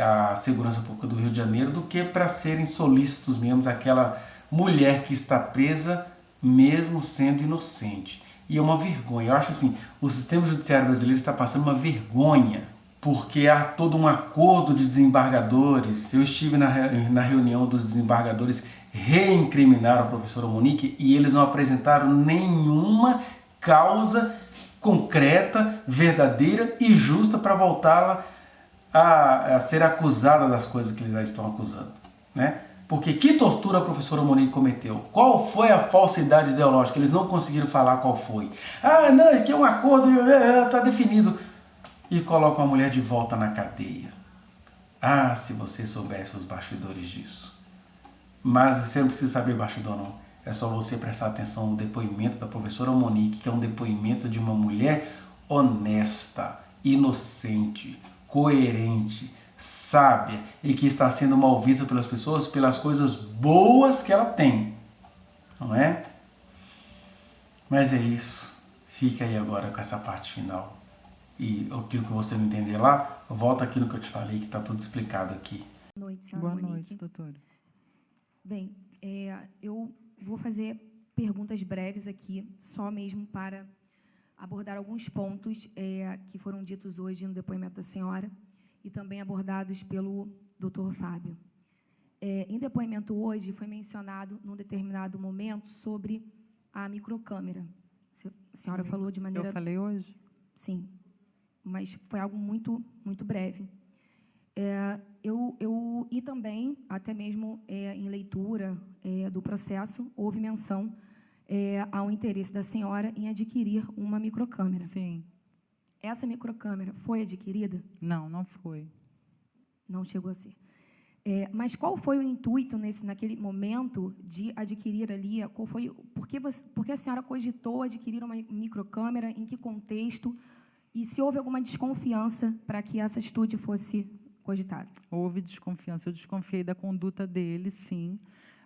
A segurança pública do Rio de Janeiro, do que para serem solícitos mesmo aquela mulher que está presa mesmo sendo inocente. E é uma vergonha. Eu acho assim, o sistema judiciário brasileiro está passando uma vergonha, porque há todo um acordo de desembargadores. Eu estive na reunião dos desembargadores, reincriminaram a professora Monique e eles não apresentaram nenhuma causa concreta, verdadeira e justa para voltá-la a ser acusada das coisas que eles já estão acusando, né? Porque que tortura a professora Monique cometeu? Qual foi a falsidade ideológica? Eles não conseguiram falar qual foi. Ah, não, é que é um acordo, está definido. E colocam a mulher de volta na cadeia. Ah, se você soubesse os bastidores disso. Mas você não precisa saber bastidor, não. É só você prestar atenção no depoimento da professora Monique, que é um depoimento de uma mulher honesta, inocente, coerente, sábia e que está sendo mal vista pelas pessoas pelas coisas boas que ela tem, não é? Mas é isso. Fica aí agora com essa parte final. E aquilo que você não entender lá, volta aquilo que eu te falei, que está tudo explicado aqui. Boa noite, senhora Monique. Boa noite, doutora. Bem, eu vou fazer perguntas breves aqui, só mesmo para abordar alguns pontos que foram ditos hoje no depoimento da senhora e também abordados pelo doutor Fábio. Em depoimento hoje, foi mencionado, num determinado momento, sobre a microcâmera. A senhora falou de maneira... Eu falei hoje? Sim, mas foi algo muito, muito breve. E também, até mesmo em leitura do processo, houve menção ao interesse da senhora em adquirir uma microcâmera. Sim. Essa microcâmera foi adquirida? Não, não foi. Não chegou a ser. Mas qual foi o intuito naquele momento de adquirir ali? Por que a senhora cogitou adquirir uma microcâmera? Em que contexto? E se houve alguma desconfiança para que essa atitude fosse cogitada? Houve desconfiança. Eu desconfiei da conduta dele, sim.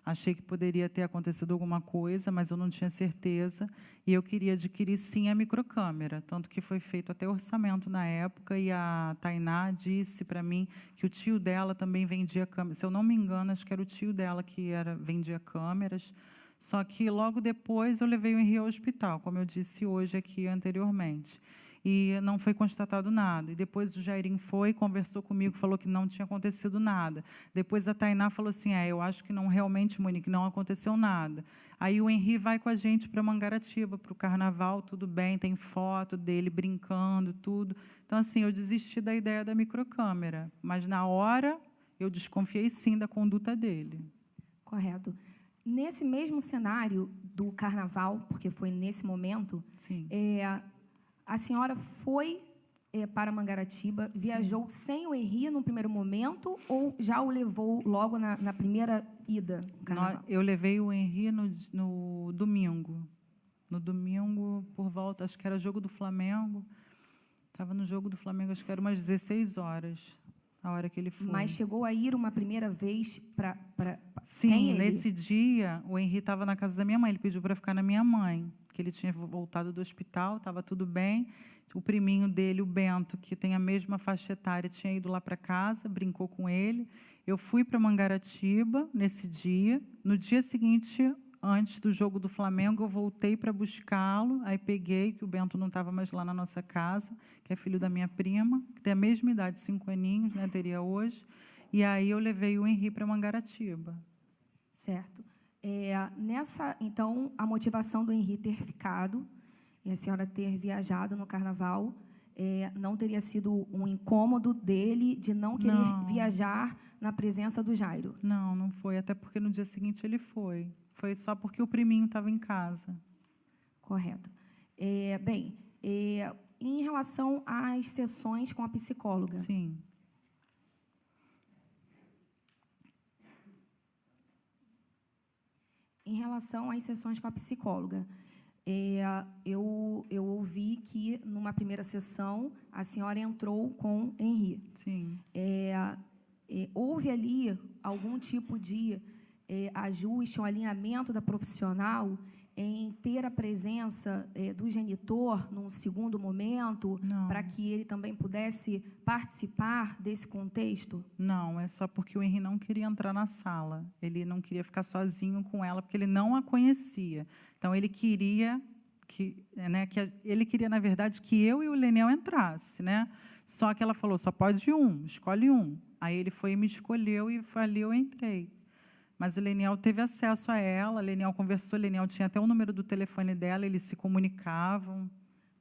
Achei que poderia ter acontecido alguma coisa, mas eu não tinha certeza. E eu queria adquirir, sim, a microcâmera. Tanto que foi feito até orçamento na época, e a Tainá disse para mim que o tio dela também vendia câmeras. Se eu não me engano, acho que era o tio dela que vendia câmeras. Só que, logo depois, eu levei o Henri ao hospital, como eu disse hoje aqui anteriormente. E não foi constatado nada. E depois o Jairinho foi, conversou comigo, falou que não tinha acontecido nada. Depois a Tainá falou assim, eu acho que não, realmente, Monique, não aconteceu nada. Aí o Henri vai com a gente para Mangaratiba, para o carnaval, tudo bem, tem foto dele brincando, tudo. Então, assim, eu desisti da ideia da microcâmera. Mas, na hora, eu desconfiei, sim, da conduta dele. Correto. Nesse mesmo cenário do carnaval, porque foi nesse momento, sim. A senhora foi para Mangaratiba, viajou sem o Henri no primeiro momento ou já o levou logo na primeira ida? Eu levei o Henri no domingo. No domingo, por volta, acho que era jogo do Flamengo. Estava no jogo do Flamengo, acho que era umas 16 horas, a hora que ele foi. Mas chegou a ir uma primeira vez Sim, nesse dia, o Henri estava na casa da minha mãe, ele pediu para ficar na minha mãe. que ele tinha voltado do hospital, estava tudo bem. O priminho dele, o Bento, que tem a mesma faixa etária, tinha ido lá para casa, brincou com ele. Eu fui para Mangaratiba nesse dia. No dia seguinte, antes do jogo do Flamengo, eu voltei para buscá-lo. Aí peguei, que o Bento não estava mais lá na nossa casa, que é filho da minha prima, que tem a mesma idade, 5 aninhos, né, teria hoje. E aí eu levei o Henri para Mangaratiba. Certo. Então, a motivação do Henri ter ficado e a senhora ter viajado no carnaval não teria sido um incômodo dele de não querer viajar na presença do Jairo? Não, não foi. Até porque no dia seguinte ele foi. Foi só porque o priminho estava em casa. Correto. Em relação às sessões com a psicóloga. Sim. Em relação às sessões com a psicóloga, eu ouvi que, numa primeira sessão, a senhora entrou com Henri. Sim. Houve ali algum tipo de ajuste ou alinhamento da profissional em ter a presença do genitor num segundo momento, para que ele também pudesse participar desse contexto? Não, é só porque o Henri não queria entrar na sala. Ele não queria ficar sozinho com ela, porque ele não a conhecia. Então, ele queria ele queria, na verdade, que eu e o Leniel entrasse, né? Só que ela falou, só pode um, escolhe um. Aí ele foi e me escolheu e ali eu entrei. Mas o Leniel teve acesso a ela, o Leniel conversou, o Leniel tinha até o número do telefone dela, eles se comunicavam,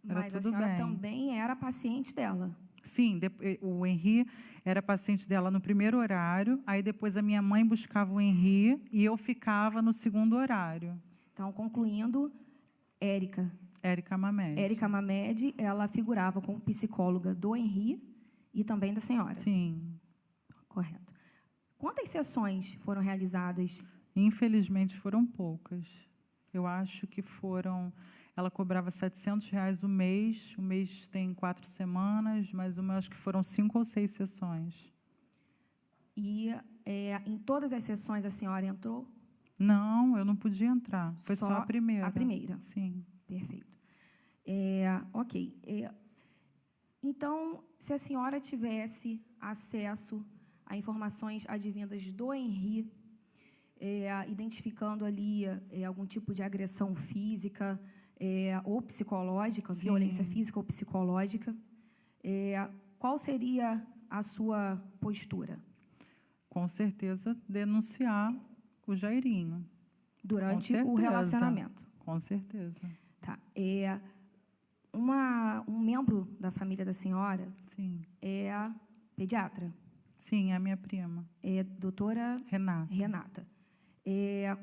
era Mas a tudo senhora bem. também era paciente dela? Sim, o Henri era paciente dela no primeiro horário, aí depois a minha mãe buscava o Henri e eu ficava no segundo horário. Então, concluindo, Érica Mamed. Érica Mamed, ela figurava como psicóloga do Henri e também da senhora? Sim. Correto. Quantas sessões foram realizadas? Infelizmente, foram poucas. Eu acho que foram... Ela cobrava R$700 o mês tem 4 semanas, mas eu acho que foram 5 ou 6 sessões. E em todas as sessões a senhora entrou? Não, eu não podia entrar. Foi só a primeira. A primeira? Sim. Perfeito. Ok. Então, se a senhora tivesse acesso a informações advindas do Henri, identificando ali algum tipo de agressão física ou psicológica, Sim. violência física ou psicológica, qual seria a sua postura? Com certeza, denunciar o Jairinho. Durante o relacionamento? Com certeza. Tá. Um membro da família da senhora Sim. é a pediatra? Sim, é a minha prima. Doutora Renata.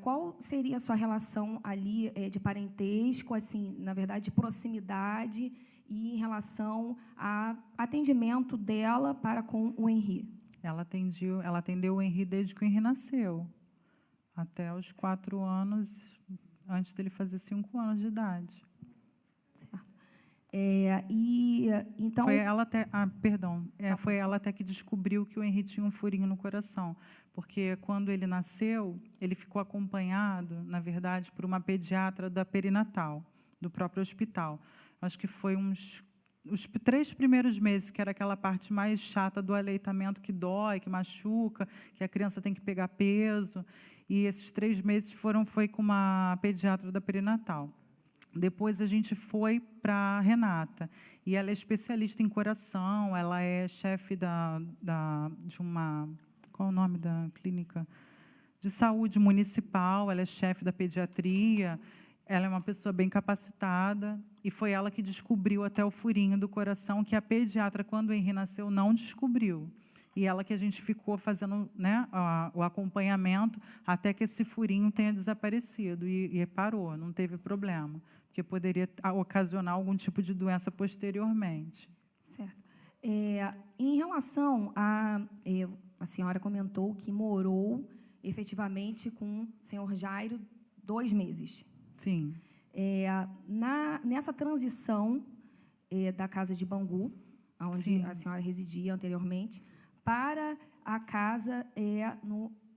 Qual seria a sua relação ali de parentesco, assim, na verdade, de proximidade, e em relação ao atendimento dela para com o Henri? Ela atendeu o Henri desde que o Henri nasceu, até os 4 anos, antes dele fazer 5 anos de idade. Certo. Então... Foi ela até, foi ela até que descobriu que o Henri tinha um furinho no coração, porque quando ele nasceu, ele ficou acompanhado, na verdade, por uma pediatra da perinatal, do próprio hospital. Acho que foi os 3 primeiros meses, que era aquela parte mais chata do aleitamento, que dói, que machuca, que a criança tem que pegar peso, e esses 3 meses foi com uma pediatra da perinatal. Depois a gente foi para a Renata, e ela é especialista em coração, ela é chefe de uma... Qual é o nome da clínica? De saúde municipal, ela é chefe da pediatria, ela é uma pessoa bem capacitada, e foi ela que descobriu até o furinho do coração, que a pediatra, quando o Henri nasceu, não descobriu. E ela que a gente ficou fazendo, né, o acompanhamento até que esse furinho tenha desaparecido, e parou, não teve problema, porque poderia ocasionar algum tipo de doença posteriormente. Certo. Em relação a senhora comentou que morou efetivamente com o senhor Jairo 2 meses. Sim. Nessa transição da casa de Bangu, onde Sim. a senhora residia anteriormente, para a casa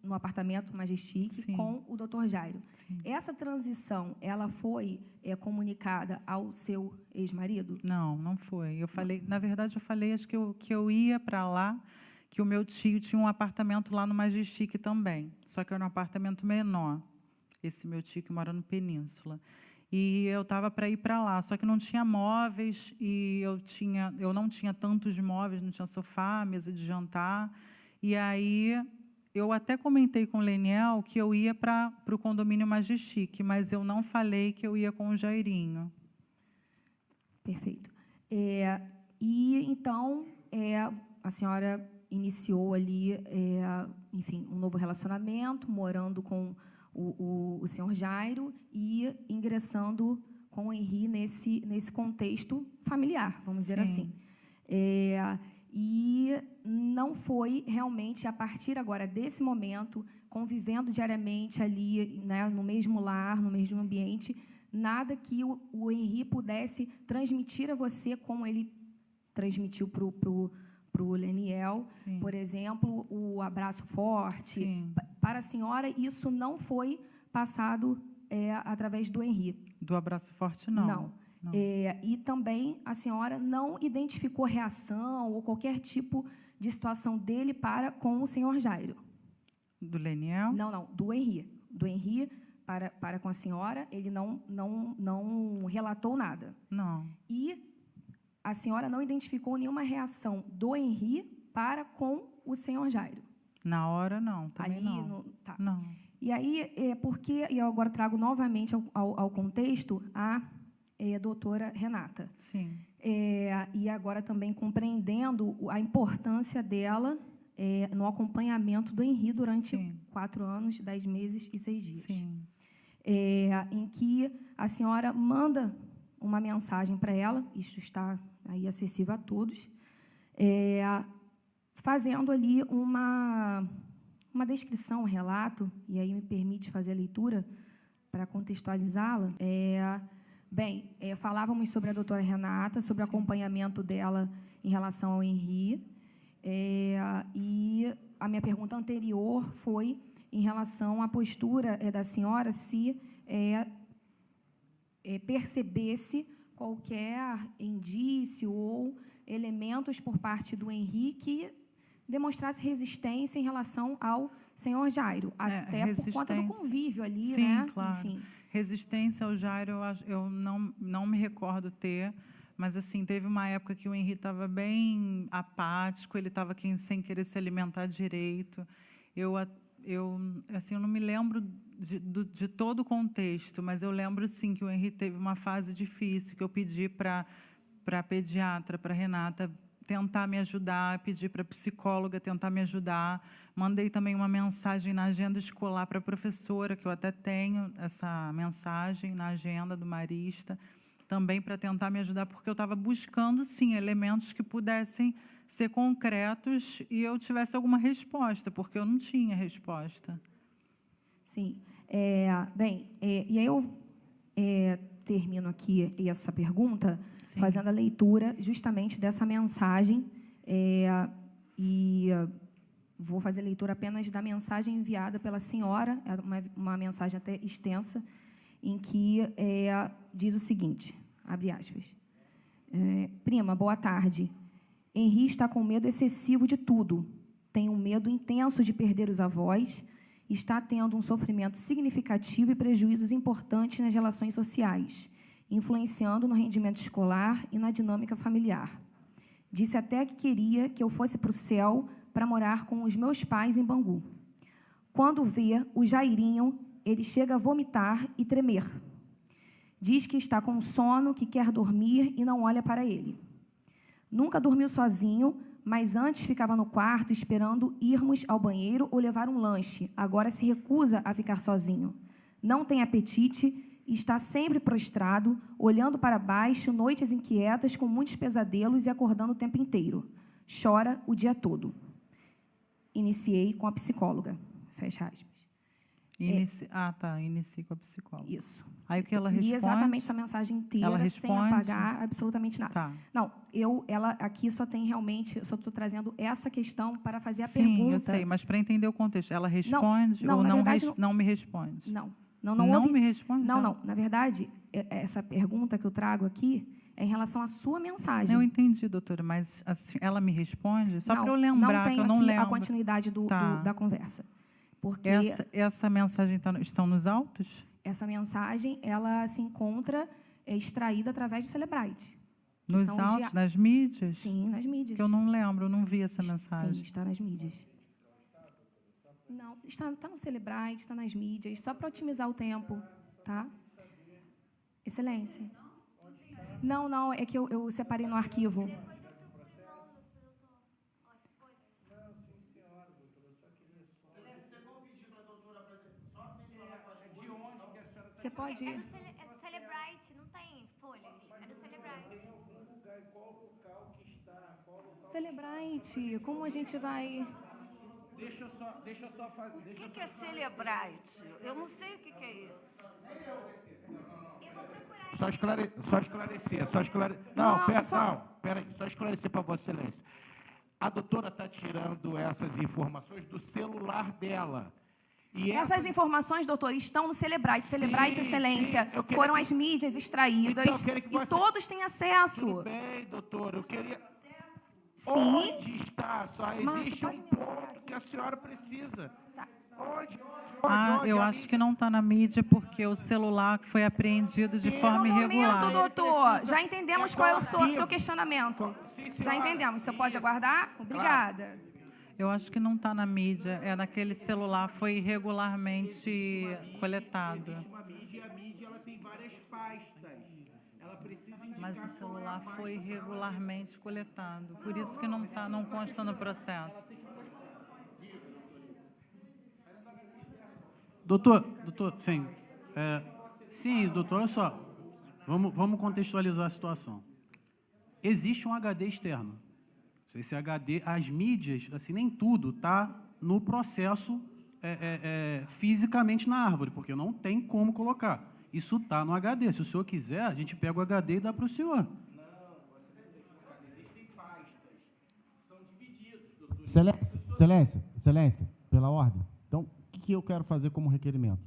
no apartamento Majestic Sim. com o Dr. Jairo. Sim. Essa transição, ela foi comunicada ao seu ex-marido? Não, não foi. Eu falei, na verdade, eu falei acho que eu ia para lá, que o meu tio tinha um apartamento lá no Majestic também, só que era um apartamento menor. Esse meu tio que mora no Península. E eu estava para ir para lá, só que não tinha móveis e eu não tinha tantos móveis, não tinha sofá, mesa de jantar. E aí eu até comentei com o Leniel que eu ia para o condomínio Majestic, mas eu não falei que eu ia com o Jairinho. Perfeito. E, então, a senhora iniciou ali, enfim, um novo relacionamento, morando com o senhor Jairo e ingressando com o Henri nesse contexto familiar, vamos dizer assim. E não foi realmente, a partir agora desse momento, convivendo diariamente ali, né, no mesmo lar, no mesmo ambiente, nada que o Henri pudesse transmitir a você, como ele transmitiu para o Leniel, Sim. por exemplo, o abraço forte. Sim. Para a senhora, isso não foi passado através do Henri? Do abraço forte, não. Não. E também a senhora não identificou reação ou qualquer tipo de situação dele para com o senhor Jairo? Do Leniel? Não, do Henri. Do Henri para com a senhora, ele não relatou nada. Não. E a senhora não identificou nenhuma reação do Henri para com o senhor Jairo? Na hora, não. Também Ali não. Tá. Não. E aí, e eu agora trago novamente ao contexto a doutora Renata. Sim. E agora também compreendendo a importância dela no acompanhamento do Henri durante Sim. 4 anos, 10 meses e 6 dias. Sim. Em que a senhora manda uma mensagem para ela, isso está aí acessível a todos, fazendo ali uma descrição, um relato, e aí me permite fazer a leitura para contextualizá-la. Falávamos sobre a doutora Renata, sobre o acompanhamento dela em relação ao Henri, e a minha pergunta anterior foi em relação à postura da senhora, se percebesse qualquer indício ou elementos por parte do Henri que demonstrasse resistência em relação ao senhor Jairo, até por conta do convívio ali, sim, né? Claro. Enfim. Resistência ao Jairo, eu não me recordo ter, mas assim teve uma época que o Henri estava bem apático, ele estava sem querer se alimentar direito. Eu não me lembro de todo o contexto, mas eu lembro sim que o Henri teve uma fase difícil, que eu pedi para a pediatra, para a Renata, tentar me ajudar, pedi para a psicóloga tentar me ajudar. Mandei também uma mensagem na agenda escolar para a professora, que eu até tenho essa mensagem na agenda do Marista, também para tentar me ajudar, porque eu estava buscando, sim, elementos que pudessem ser concretos e eu tivesse alguma resposta, porque eu não tinha resposta. Sim. E aí eu termino aqui essa pergunta, sim, fazendo a leitura justamente dessa mensagem, e vou fazer a leitura apenas da mensagem enviada pela senhora, uma mensagem até extensa, em que diz o seguinte, abre aspas, prima, boa tarde. Henri está com medo excessivo de tudo. Tem um medo intenso de perder os avós, está tendo um sofrimento significativo e prejuízos importantes nas relações sociais, influenciando no rendimento escolar e na dinâmica familiar. Disse até que queria que eu fosse para o céu para morar com os meus pais em Bangu. Quando vê o Jairinho, ele chega a vomitar e tremer. Diz que está com sono, que quer dormir e não olha para ele. Nunca dormiu sozinho, mas antes ficava no quarto esperando irmos ao banheiro ou levar um lanche. Agora se recusa a ficar sozinho. Não tem apetite e está sempre prostrado, olhando para baixo, noites inquietas, com muitos pesadelos e acordando o tempo inteiro. Chora o dia todo. Iniciei com a psicóloga. Fecha aspas. Inicie com a psicóloga. Isso. Aí o que ela Li responde? exatamente essa mensagem inteira, Ela sem responde? apagar absolutamente nada. Tá. Não, ela aqui só tem realmente, eu só estou trazendo essa questão para fazer a Sim, pergunta. eu sei, mas para entender o contexto, ela responde não, ou na não, verdade, não me responde? Não Não houve... me responde? Não, não. Na verdade, essa pergunta que eu trago aqui é em relação à sua mensagem. Eu entendi, doutora, mas assim, ela me responde? Só para eu Não lembrar, tem que eu não aqui lembro. a continuidade Tá. da conversa. Porque Essa mensagem estão nos autos? essa mensagem, ela se encontra extraída através do Celebrite. Nos autos, nas mídias? Sim, nas mídias. Que eu não lembro, eu não vi essa mensagem. Sim, está nas mídias. Não, está no Celebrite, está nas mídias, só para otimizar o tempo, tá? Excelência. Não, é que eu separei no arquivo. Você pode... É do Celebrite, não tem folhas. É do Celebrite. Celebrite, como a gente vai... Deixa eu só fazer. O que é Celebrite? Eu não sei o que é isso. Só esclarecer. Pera aí, só esclarecer para Vossa Excelência. A doutora está tirando essas informações do celular dela. E Essas informações, doutor, estão no Celebrite. Celebrite, Excelência, sim, foram as mídias extraídas Então, eu queria que e você- todos têm acesso. Tudo bem, doutora, eu queria... Sim. Onde está? Só Márcio, existe pode um me ajudar ponto que a senhora precisa. Tá. Onde? Eu acho que não está na mídia porque o celular foi apreendido de forma Só um irregular. momento, doutor. Já entendemos qual é o seu arquivo. questionamento. Sim, Já senhora. entendemos. Você pode Isso. aguardar? Obrigada. Eu acho que não está na mídia. É naquele celular, foi irregularmente coletado. Existe uma mídia e a mídia ela tem várias pastas. Ela precisa indicar Mas o qual é a celular pasta foi que ela- irregularmente coletado. Por isso que não consta no processo. Doutor, sim. Sim, doutor, olha só. Vamos contextualizar a situação. Existe um HD externo. Esse HD, as mídias, assim, nem tudo está no processo fisicamente na árvore, porque não tem como colocar. Isso está no HD. Se o senhor quiser, a gente pega o HD e dá para o senhor. Excelência, pela ordem. Então, o que eu quero fazer como requerimento?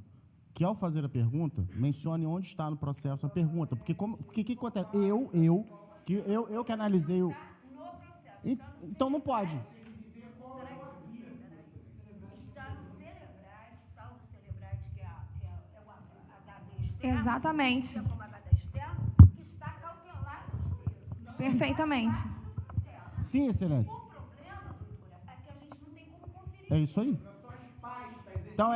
Que ao fazer a pergunta, mencione onde está no processo a pergunta. Porque o que acontece? Eu que analisei o... Então não pode. Está no Celebrite, tal do Celebrite, que é o HD externo. Exatamente. Como HD externo, que está cautelado no juízo. Perfeitamente. Sim, excelência. O problema, doutora, é que a gente não tem como conferir. É isso aí. Então,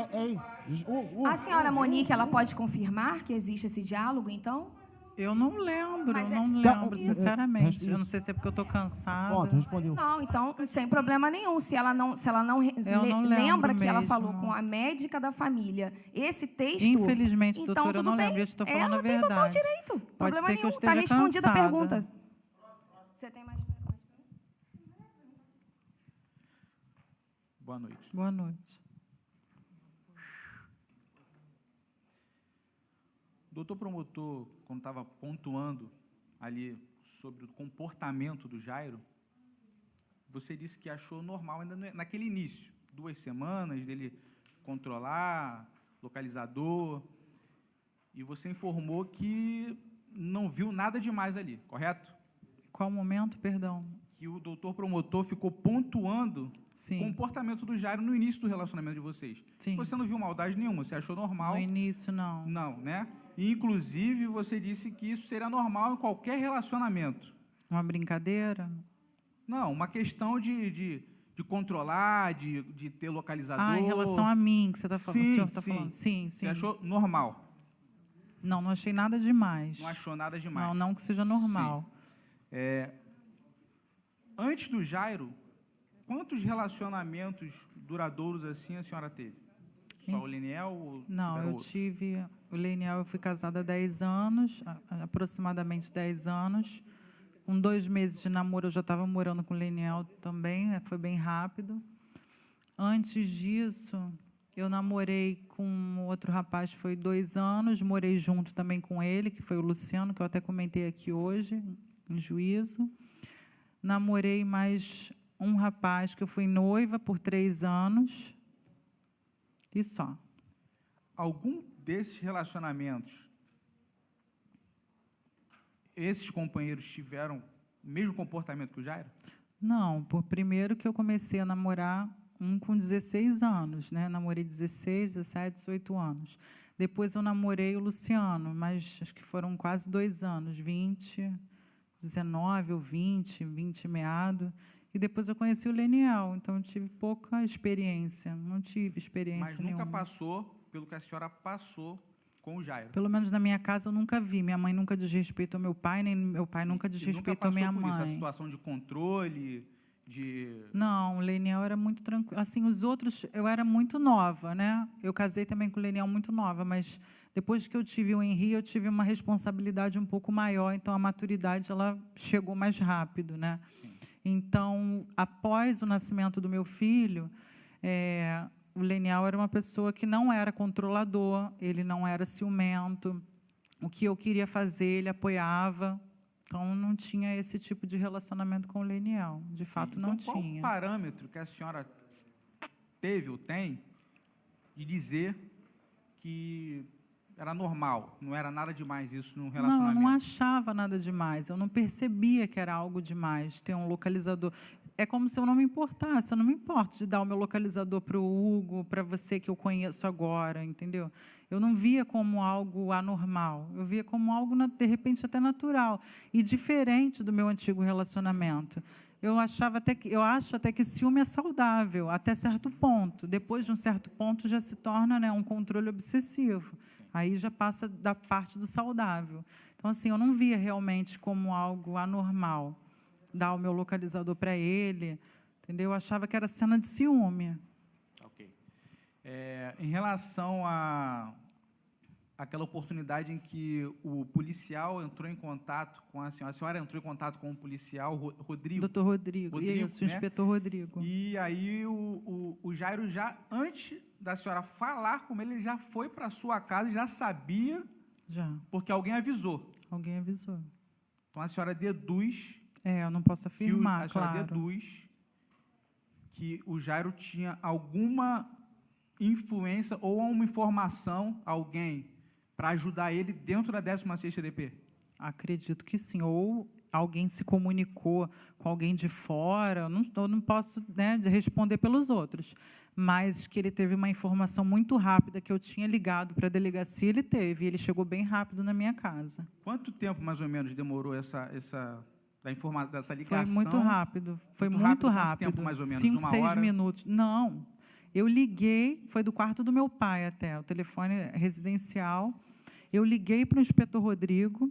A senhora Monique, ela pode confirmar que existe esse diálogo, então? Eu não lembro, Mas eu não Então, lembro, sinceramente. isso. Eu não sei se é porque eu estou cansada. Ponto, respondeu. Não, então, sem problema nenhum. Se ela não Eu não lembra lembro que ela mesmo. falou com a médica da família esse texto... Infelizmente, então, doutora, eu tudo não bem. lembro. Eu estou falando a Ela tem total verdade. direito. Pode Problema ser que eu nenhum. Está esteja respondida a cansada. pergunta. Você tem mais perguntas? Boa noite. Boa noite. O doutor promotor, quando estava pontuando ali sobre o comportamento do Jairo, você disse que achou normal ainda naquele início, 2 semanas dele controlar, localizador, e você informou que não viu nada demais ali, correto? Qual momento, perdão? Que o doutor promotor ficou pontuando Sim. o comportamento do Jairo no início do relacionamento de vocês. Sim. Você não viu maldade nenhuma, você achou normal. No início, não. Não, né? E, inclusive, você disse que isso seria normal em qualquer relacionamento. Uma brincadeira? Não, uma questão de controlar, de ter localizador. Em relação a mim, que você está falando. O senhor está falando. Sim, Você sim. achou normal? Não achei nada demais. Não achou nada demais? Não que seja normal. Antes do Jairo, quantos relacionamentos duradouros assim a senhora teve? Só o Leniel ou Não, tiveram eu outros? tive... O Leniel, eu fui casada há 10 anos, aproximadamente 10 anos. Com 2 meses de namoro, eu já estava morando com o Leniel também, foi bem rápido. Antes disso, Eu namorei com outro rapaz, foi 2 anos, morei junto também com ele, que foi o Luciano, que eu até comentei aqui hoje, em juízo. Namorei mais um rapaz que eu fui noiva por 3 anos, e só. Algum desses relacionamentos, esses companheiros tiveram o mesmo comportamento que o Jairo? Não, por primeiro que eu comecei a namorar com 16 anos, né? Namorei 16, 17, 18 anos. Depois eu namorei o Luciano, mas acho que foram quase 2 anos, 20, 19 ou 20 e meado. E depois eu conheci o Leniel, então eu tive pouca experiência, não tive experiência Mas nunca nenhuma. passou pelo que a senhora passou com o Jairo. Pelo menos na minha casa eu nunca vi. Minha mãe nunca desrespeitou meu pai, nem meu pai nunca desrespeitou minha mãe. Nunca passou por isso, a situação de controle, de... Não, o Leniel era muito tranquilo. Assim, os outros, eu era muito nova, né? Eu casei também com o Leniel muito nova, mas depois que eu tive o Henri, eu tive uma responsabilidade um pouco maior, então a maturidade ela chegou mais rápido, né? Sim. Então, após o nascimento do meu filho, o Leniel era uma pessoa que não era controlador, ele não era ciumento. O que eu queria fazer, ele apoiava. Então, não tinha esse tipo de relacionamento com o Leniel. De fato, não Então, tinha. qual o parâmetro que a senhora teve ou tem de dizer que era normal, não era nada demais isso num Não, eu relacionamento? não achava nada demais. Eu não percebia que era algo demais ter um localizador. É como se eu não me importasse. Eu não me importo de dar o meu localizador para o Hugo, para você que eu conheço agora, entendeu? Eu não via como algo anormal. Eu via como algo, de repente, até natural e diferente do meu antigo relacionamento. Eu acho até que ciúme é saudável, até certo ponto. Depois de um certo ponto, já se torna, né, um controle obsessivo. Aí já passa da parte do saudável. Então, assim, eu não via realmente como algo anormal dar o meu localizador para ele, entendeu? Eu achava que era cena de ciúme. Ok. Em relação àquela oportunidade em que o policial entrou em contato com a senhora entrou em contato com o policial Rodrigo. Doutor Rodrigo, isso, né? inspetor Rodrigo. E aí o Jairo, já antes da senhora falar com ele já foi para a sua casa e já sabia, Já, porque alguém avisou. alguém avisou. Então, a senhora deduz Eu não posso afirmar, a senhora claro. deduz que o Jairo tinha alguma influência ou uma informação, alguém, para ajudar ele dentro da 16ª DP? Acredito que sim. Ou alguém se comunicou com alguém de fora. Eu não posso, né, responder pelos outros. Mas que ele teve uma informação muito rápida, que eu tinha ligado para a delegacia, ele teve. E ele chegou bem rápido na minha casa. Quanto tempo, mais ou menos, demorou dessa ligação? Foi muito rápido. Foi muito Quanto rápido. tempo, mais ou menos? 5, Uma 6 hora? minutos. Não. Eu liguei, foi do quarto do meu pai até, o telefone residencial. Eu liguei para o inspetor Rodrigo.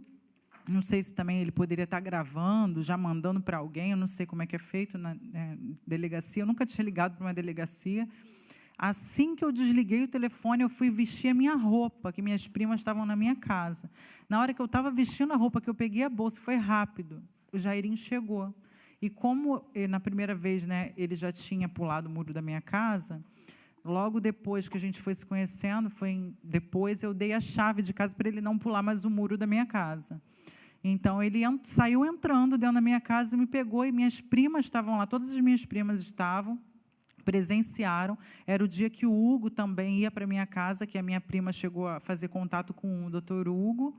Não sei se também ele poderia estar gravando, já mandando para alguém, eu não sei como é que é feito na delegacia. Eu nunca tinha ligado para uma delegacia. Assim que eu desliguei o telefone, eu fui vestir a minha roupa, que minhas primas estavam na minha casa. Na hora que eu estava vestindo a roupa, que eu peguei a bolsa, foi rápido. O Jairinho chegou. E como na primeira vez, né, ele já tinha pulado o muro da minha casa, logo depois que a gente foi se conhecendo, depois eu dei a chave de casa para ele não pular mais o muro da minha casa. Então, ele saiu entrando dentro da minha casa e me pegou, e minhas primas estavam lá, todas as minhas primas estavam, presenciaram. Era o dia que o Hugo também ia para a minha casa, que a minha prima chegou a fazer contato com o doutor Hugo,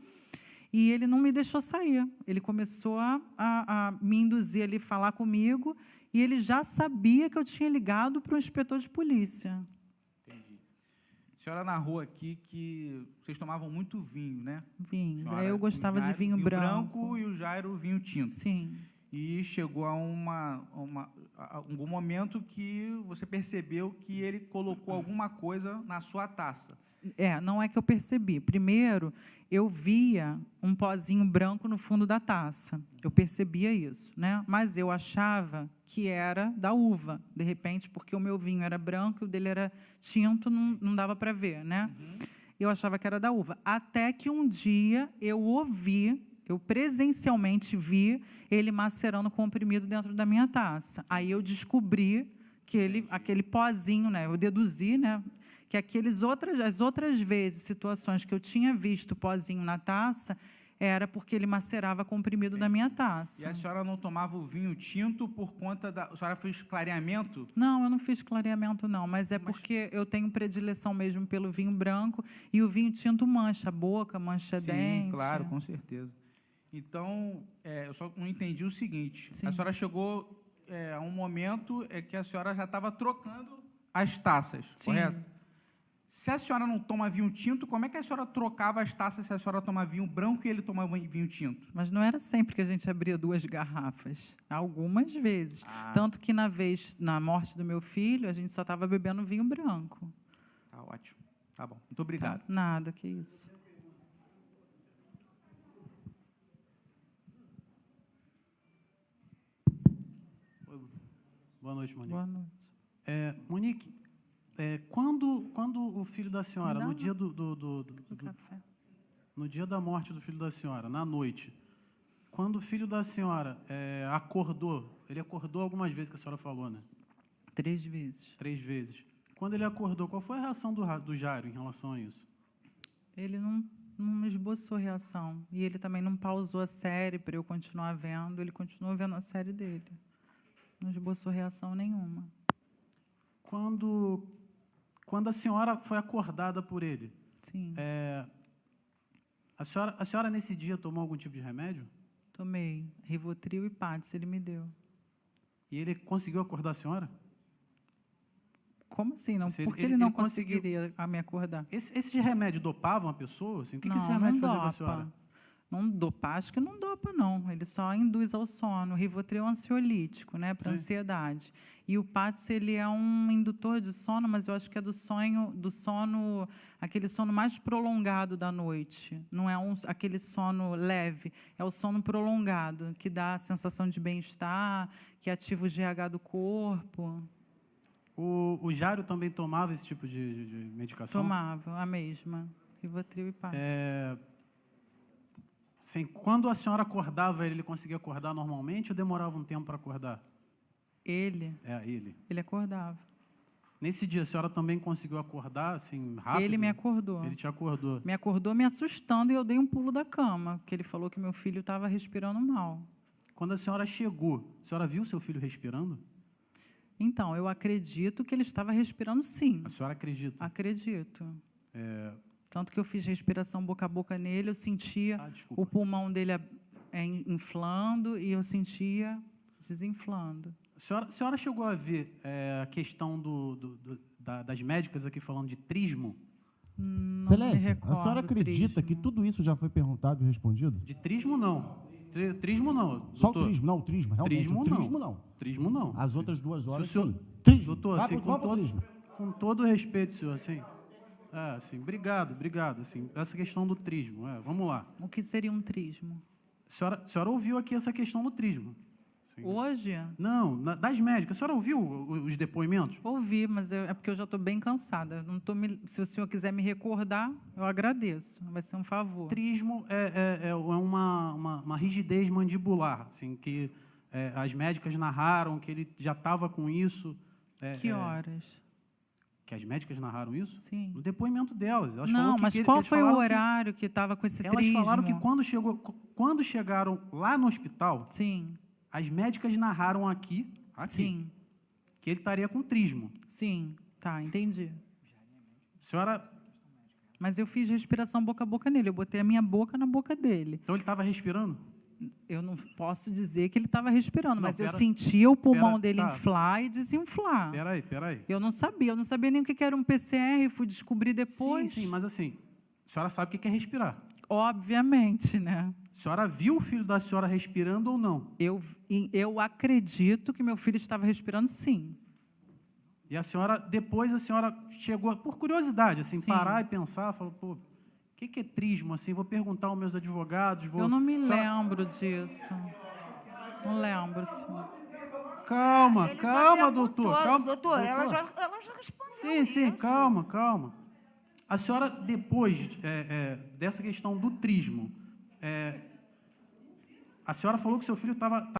e ele não me deixou sair. Ele começou a me induzir ali, falar comigo, e ele já sabia que eu tinha ligado para o inspetor de polícia. Entendi. A senhora narrou aqui que vocês tomavam muito vinho, né? Vinho. Senhora, Eu gostava de vinho branco. E o Jairo vinho tinto. Sim. E chegou a algum momento que você percebeu que ele colocou alguma coisa na sua taça. Não é que eu percebi. Primeiro, eu via um pozinho branco no fundo da taça. Eu percebia isso, né? Mas eu achava que era da uva, de repente, porque o meu vinho era branco e o dele era tinto, não dava para ver, né? Eu achava que era da uva. Até que um dia eu presencialmente vi ele macerando comprimido dentro da minha taça. Aí eu descobri que aquele pozinho, né? Eu deduzi, né, que as outras vezes, situações que eu tinha visto pozinho na taça, era porque ele macerava comprimido da minha E taça. a senhora não tomava o vinho tinto por conta da... A senhora fez clareamento? Não, eu não fiz clareamento, não, mas é porque eu tenho predileção mesmo pelo vinho branco e o vinho tinto mancha a boca, mancha Sim, dente. claro, com certeza. Então, eu só não entendi o seguinte. Sim. A senhora chegou a um momento que a senhora já estava trocando as taças, Sim. correto? Se a senhora não toma vinho tinto, como é que a senhora trocava as taças se a senhora tomava vinho branco e ele tomava vinho tinto? Mas não era sempre que a gente abria 2 garrafas, algumas vezes. Ah. Tanto que na morte do meu filho, a gente só estava bebendo vinho branco. Tá ótimo. Tá bom. Muito obrigado. Tá? Nada, que isso. Boa noite, Monique. Boa noite. Monique, quando o filho da senhora, Não, no dia Do café. no dia da morte do filho da senhora, na noite, quando o filho da senhora acordou, ele acordou algumas vezes, que a senhora falou, né? 3 vezes. 3 vezes. Quando ele acordou, qual foi a reação do Jairo em relação a isso? Ele não esboçou reação. E ele também não pausou a série para eu continuar vendo. Ele continuou vendo a série dele. Não esboçou reação nenhuma. Quando a senhora foi acordada por ele, Sim, a senhora nesse dia tomou algum tipo de remédio? tomei Rivotril e Patis, ele me deu. E ele conseguiu acordar a senhora? Como assim? Não? Assim, Por que ele- ele não ele conseguiu- conseguiria me acordar? Esse de remédio dopava uma pessoa? Assim, o que esse Não, remédio não fazia com a dopa. senhora? Não dopa, acho que não dopa, não. Ele só induz ao sono. O Rivotril é um ansiolítico, né, para Sim. ansiedade. E o Patis, ele é um indutor de sono, mas eu acho que é do sono, aquele sono mais prolongado da noite. Não é aquele sono leve, é o sono prolongado, que dá a sensação de bem-estar, que ativa o GH do corpo. O Jairo também tomava esse tipo de medicação? Tomava a mesma, Rivotril e Patis. Sim, quando a senhora acordava, ele conseguia acordar normalmente ou demorava um tempo para acordar? Ele Ele. acordava. Nesse dia, a senhora também conseguiu acordar, assim, rápido? Ele me acordou. Ele te acordou. Me acordou me assustando e eu dei um pulo da cama, porque ele falou que meu filho estava respirando mal. Quando a senhora chegou, a senhora viu seu filho respirando? Então, eu acredito que ele estava respirando sim. A senhora acredita? Acredito. Tanto que eu fiz respiração boca a boca nele, eu sentia Desculpa. o pulmão dele inflando e eu sentia desinflando. A senhora chegou a ver a questão das médicas aqui falando de trismo? Não me Excelência, a recordo, senhora acredita trismo. que tudo isso já foi perguntado e respondido? De trismo, não. Trismo, não. Só doutor. o trismo, não, o trismo, realmente, Trismo, o trismo não. Trismo, não. As outras 2 horas, Se o senhor- sim. Trismo, Doutor, vai assim, pro trismo. com todo respeito, senhor, assim... assim, obrigado, assim, essa questão do trismo, vamos lá. O que seria um trismo? A senhora ouviu aqui essa questão do trismo? Sim. Hoje, Não, das médicas. A senhora ouviu os depoimentos? ouvi, mas é porque eu já estou bem cansada. Eu não tô se o senhor quiser me recordar, eu agradeço. Vai ser um favor. Trismo é uma rigidez mandibular, assim, que as médicas narraram que ele já estava com isso. Que horas? Que as médicas narraram isso? Sim. No depoimento delas. Elas Não, falaram mas que qual eles foi o falaram que- horário que estava com esse Elas trismo? falaram que quando chegaram lá no hospital, Sim, as médicas narraram aqui sim, que ele estaria com trismo. sim. Tá, entendi. A senhora... Mas eu fiz respiração boca a boca nele. Eu botei a minha boca na boca dele. Então, ele estava respirando? Eu não posso dizer que ele estava respirando, Não, mas eu pera- sentia o pulmão dele tá. inflar e desinflar. Peraí. Eu não sabia nem o que era um PCR, fui descobrir depois. Sim, mas assim, a senhora sabe o que é respirar. Obviamente, né? A senhora viu o filho da senhora respirando ou não? Eu acredito que meu filho estava respirando, sim. E depois a senhora chegou, por curiosidade, assim, Sim. parar e pensar, falou, pô, o que é trismo, assim? Vou perguntar aos meus advogados, Eu não me A senhora- lembro disso. Não lembro, senhor. Calma, Ele já calma, perguntou, doutor, calma. doutor, ela doutor. já respondeu. Sim, isso. calma. A senhora, depois dessa questão do trismo, a senhora falou que seu filho estava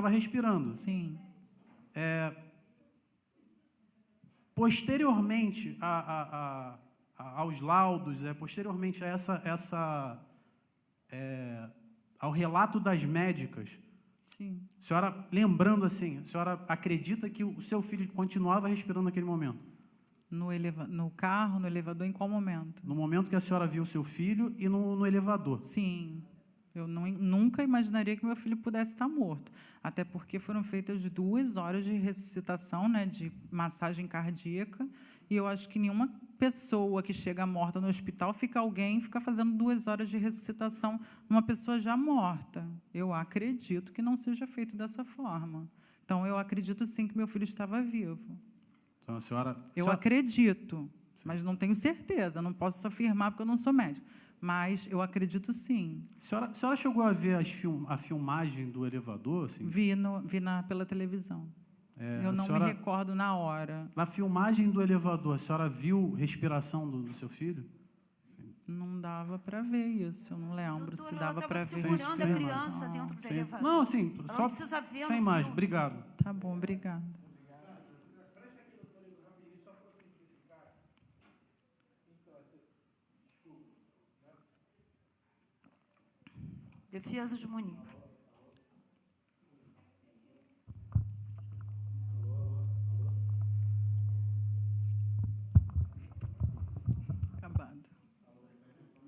respirando. Sim. posteriormente aos laudos, posteriormente a ao relato das médicas, Sim. a senhora, lembrando assim, a senhora acredita que o seu filho continuava respirando naquele momento? No carro, no elevador, em qual momento? No momento que a senhora viu o seu filho e no elevador? Sim. Eu nunca imaginaria que meu filho pudesse estar morto. Até porque foram feitas 2 horas de ressuscitação, né, de massagem cardíaca, e eu acho que nenhuma pessoa que chega morta no hospital fica fazendo 2 horas de ressuscitação numa pessoa já morta. Eu acredito que não seja feito dessa forma. Então, eu acredito sim que meu filho estava vivo. Então, a senhora... Eu acredito, mas não tenho certeza, não posso afirmar porque eu não sou médico. Mas eu acredito sim. A senhora chegou a ver a filmagem do elevador? Assim? Vi pela televisão. Eu não me recordo na hora. Na filmagem do elevador, a senhora viu respiração do seu filho? Não dava para ver isso, eu não lembro se dava para ver. Segurando a criança dentro do elevador. Não, sim, Ela só não precisa ver sem no mais. filme. Obrigado. Tá bom, obrigada. Defesa de Muniz. Acabado.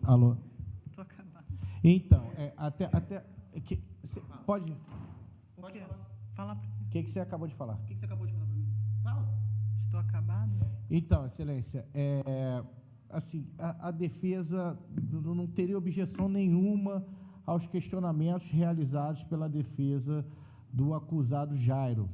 Alô? Estou acabado. Então, pode... O quê? Fala para mim. O que você acabou de falar? O que você acabou de falar para mim? Fala. Estou acabado? Então, Excelência, assim, a defesa não teria objeção nenhuma aos questionamentos realizados pela defesa do acusado Jairo.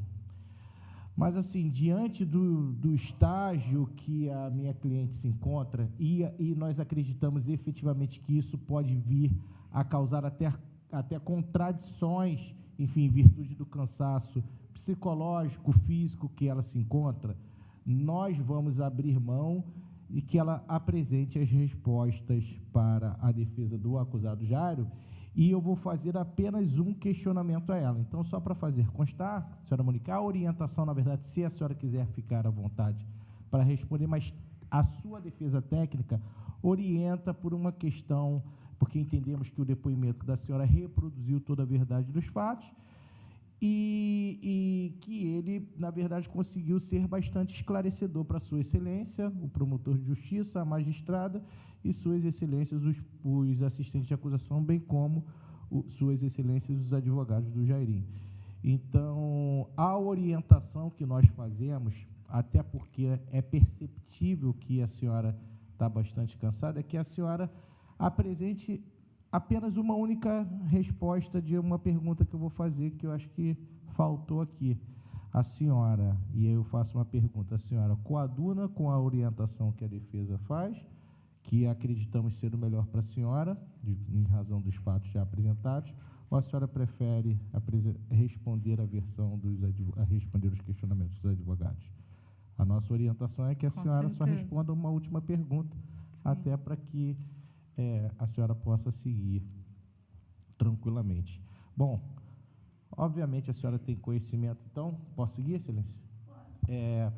Mas, assim, diante do estágio que a minha cliente se encontra, e nós acreditamos efetivamente que isso pode vir a causar até contradições, enfim, em virtude do cansaço psicológico, físico que ela se encontra, nós vamos abrir mão e que ela apresente as respostas para a defesa do acusado Jairo, e eu vou fazer apenas um questionamento a ela. Então, só para fazer constar, senhora Mônica, a orientação, na verdade, se a senhora quiser ficar à vontade para responder, mas a sua defesa técnica orienta por uma questão, porque entendemos que o depoimento da senhora reproduziu toda a verdade dos fatos, e que ele, na verdade, conseguiu ser bastante esclarecedor para Sua Excelência, o promotor de justiça, a magistrada, e Suas Excelências, os assistentes de acusação, bem como Suas Excelências, os advogados do Jairinho. Então, a orientação que nós fazemos, até porque é perceptível que a senhora está bastante cansada, é que a senhora apresente apenas uma única resposta de uma pergunta que eu vou fazer, que eu acho que faltou aqui. A senhora, e aí eu faço uma pergunta, a senhora coaduna com a orientação que a defesa faz, que acreditamos ser o melhor para a senhora, em razão dos fatos já apresentados, ou a senhora prefere responder a versão responder os questionamentos dos advogados? A nossa orientação é que a senhora só responda uma última pergunta, até para que a senhora possa seguir tranquilamente. Bom, obviamente a senhora tem conhecimento, então, posso seguir, Excelência? A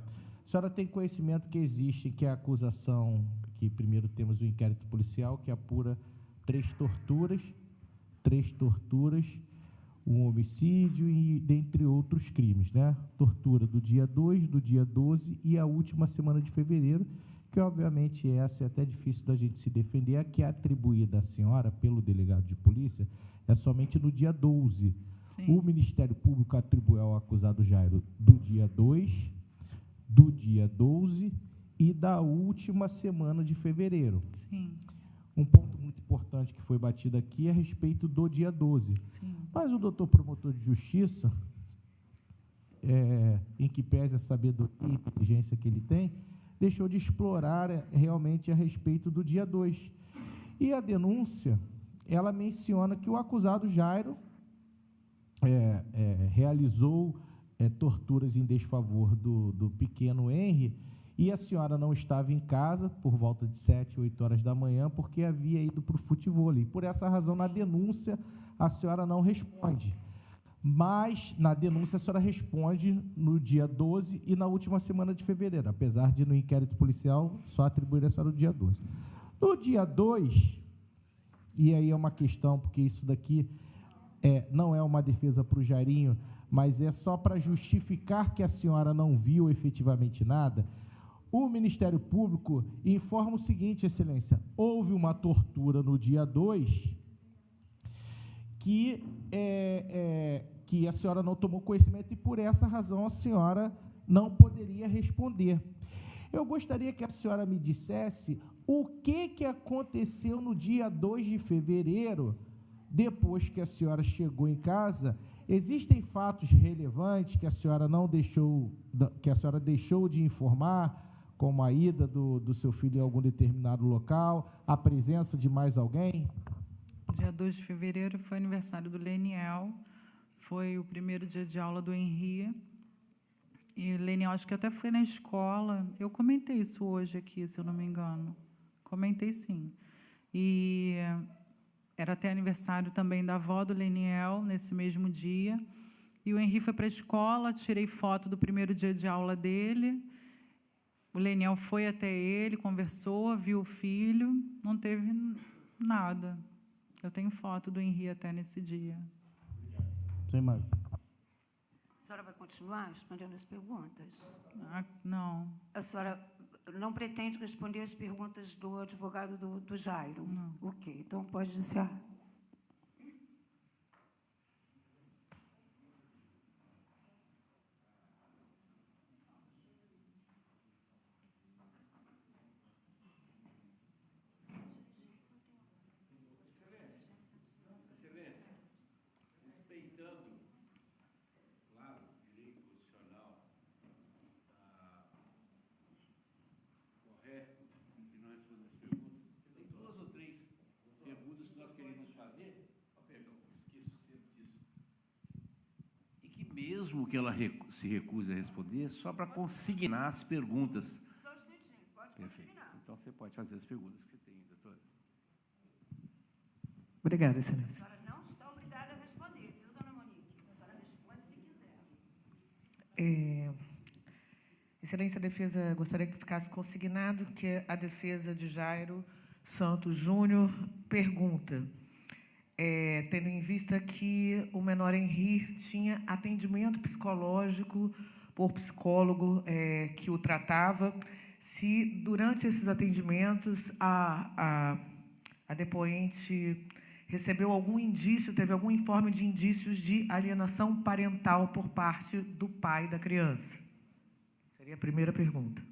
senhora tem conhecimento que existe, que a acusação, que primeiro temos o inquérito policial, que apura 3 torturas, um homicídio e dentre outros crimes, né? Tortura do dia 2, do dia 12 e a última semana de fevereiro, que obviamente essa é até difícil da gente se defender, a que é atribuída à senhora pelo delegado de polícia é somente no dia 12. Sim. O Ministério Público atribuiu ao acusado Jairo do dia 2, do dia 12 e da última semana de fevereiro. Sim. Um ponto muito importante que foi batido aqui é a respeito do dia 12. Sim. Mas o doutor promotor de justiça, em que pese a sabedoria e a inteligência que ele tem, deixou de explorar realmente a respeito do dia 2. E a denúncia, ela menciona que o acusado Jairo realizou torturas em desfavor do pequeno Henry, e a senhora não estava em casa por volta de 7, 8 horas da manhã, porque havia ido para o futevôlei. Por essa razão, na denúncia, a senhora não responde. Mas, na denúncia, a senhora responde no dia 12 e na última semana de fevereiro, apesar de, no inquérito policial, só atribuir a senhora o dia 12. No dia 2, e aí é uma questão, porque isso daqui não é uma defesa para o Jairinho, mas é só para justificar que a senhora não viu efetivamente nada, o Ministério Público informa o seguinte, Excelência: houve uma tortura no dia 2 que a senhora não tomou conhecimento e, por essa razão, a senhora não poderia responder. Eu gostaria que a senhora me dissesse o que aconteceu no dia 2 de fevereiro, depois que a senhora chegou em casa. Existem fatos relevantes que a senhora deixou de informar, como a ida do seu filho em algum determinado local, a presença de mais alguém? Dia 2 de fevereiro foi aniversário do Leniel, foi o primeiro dia de aula do Henri, e o Leniel, acho que até foi na escola, eu comentei isso hoje aqui, se eu não me engano, comentei sim, e era até aniversário também da avó do Leniel, nesse mesmo dia, e o Henri foi para a escola, tirei foto do primeiro dia de aula dele, o Leniel foi até ele, conversou, viu o filho, não teve nada. Eu tenho foto do Henri até nesse dia. Sem mais. A senhora vai continuar respondendo as perguntas? Não. A senhora não pretende responder as perguntas do advogado do Jairo? Não. Ok, então pode iniciar. Mesmo que ela se recuse a responder, só para consignar as perguntas. Só um instantinho, pode Perfeito. consignar. Então, você pode fazer as perguntas que tem, doutora. Obrigada, Excelência. A senhora não está obrigada a responder, viu, dona Monique? A senhora responde se quiser. Excelência, a defesa gostaria que ficasse consignado que a defesa de Jairo Santos Júnior pergunta, tendo em vista que o menor Henri tinha atendimento psicológico por psicólogo que o tratava, se durante esses atendimentos a depoente recebeu algum indício, teve algum informe de indícios de alienação parental por parte do pai da criança. Seria a primeira pergunta.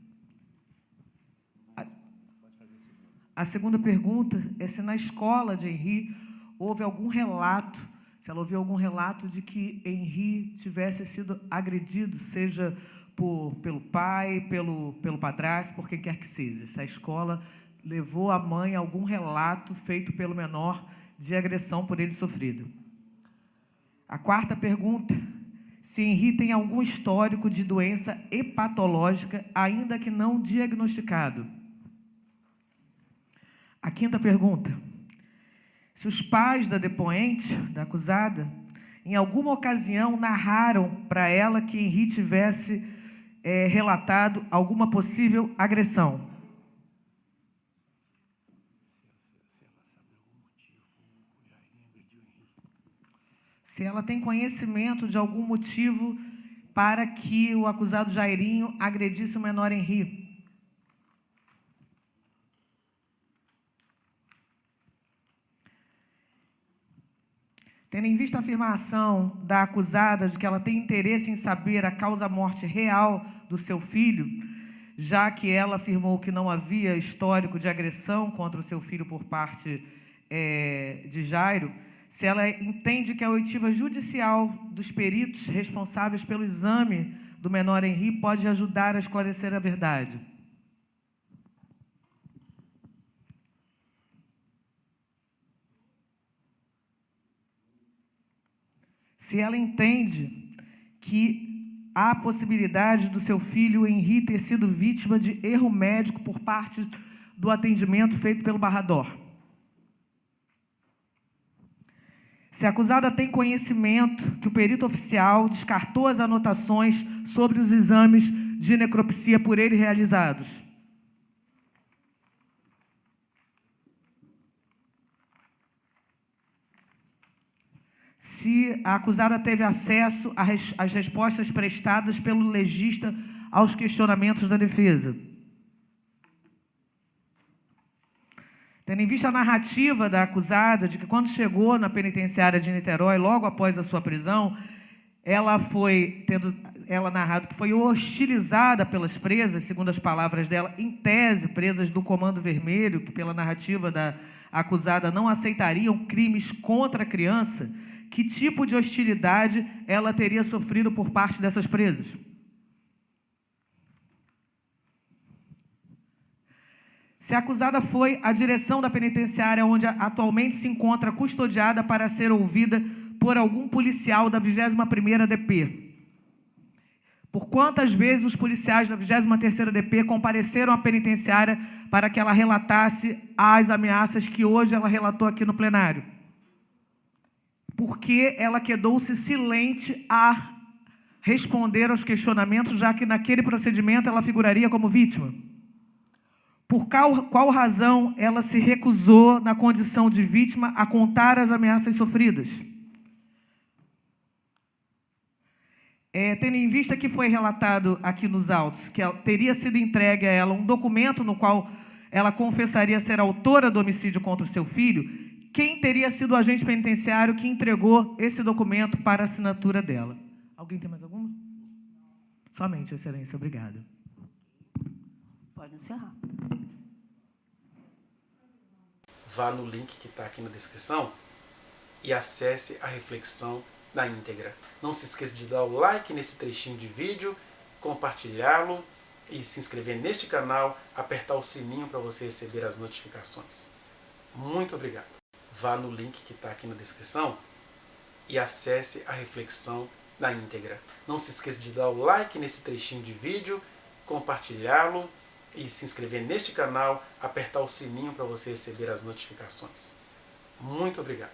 A segunda pergunta é se na escola de Henri houve algum relato, se ela ouviu algum relato de que Henri tivesse sido agredido, seja pelo pai, pelo padrasto, por quem quer que seja. Se a escola levou à mãe algum relato feito pelo menor de agressão por ele sofrida. A quarta pergunta, se Henri tem algum histórico de doença hepatológica, ainda que não diagnosticado. A quinta pergunta, se os pais da depoente, da acusada, em alguma ocasião narraram para ela que Henri tivesse relatado alguma possível agressão. Se ela tem conhecimento de algum motivo para que o acusado Jairinho agredisse o menor Henri. Tendo em vista a afirmação da acusada de que ela tem interesse em saber a causa-morte real do seu filho, já que ela afirmou que não havia histórico de agressão contra o seu filho por parte de Jairo, se ela entende que a oitiva judicial dos peritos responsáveis pelo exame do menor Henri pode ajudar a esclarecer a verdade. Se ela entende que há a possibilidade do seu filho Henri ter sido vítima de erro médico por parte do atendimento feito pelo Barrador. Se a acusada tem conhecimento que o perito oficial descartou as anotações sobre os exames de necropsia por ele realizados. Se a acusada teve acesso às respostas prestadas pelo legista aos questionamentos da defesa. Tendo em vista a narrativa da acusada de que, quando chegou na penitenciária de Niterói, logo após a sua prisão, ela narrado que foi hostilizada pelas presas, segundo as palavras dela, em tese, presas do Comando Vermelho, que pela narrativa da acusada não aceitariam crimes contra a criança, que tipo de hostilidade ela teria sofrido por parte dessas presas? Se a acusada foi à direção da penitenciária onde atualmente se encontra custodiada para ser ouvida por algum policial da 21ª DP. Por quantas vezes os policiais da 23ª DP compareceram à penitenciária para que ela relatasse as ameaças que hoje ela relatou aqui no plenário? Por que ela quedou-se silente a responder aos questionamentos, já que naquele procedimento ela figuraria como vítima? Por qual razão ela se recusou, na condição de vítima, a contar as ameaças sofridas? Tendo em vista que foi relatado aqui nos autos que teria sido entregue a ela um documento no qual ela confessaria ser autora do homicídio contra o seu filho, quem teria sido o agente penitenciário que entregou esse documento para a assinatura dela? Alguém tem mais alguma? Somente, Excelência. Obrigada. Pode encerrar. Vá no link que está aqui na descrição e acesse a reflexão na íntegra. Não se esqueça de dar o like nesse trechinho de vídeo, compartilhá-lo e se inscrever neste canal, apertar o sininho para você receber as notificações. Muito obrigado. Vá no link que está aqui na descrição e acesse a reflexão na íntegra. Não se esqueça de dar o like nesse trechinho de vídeo, compartilhá-lo e se inscrever neste canal, apertar o sininho para você receber as notificações. Muito obrigado.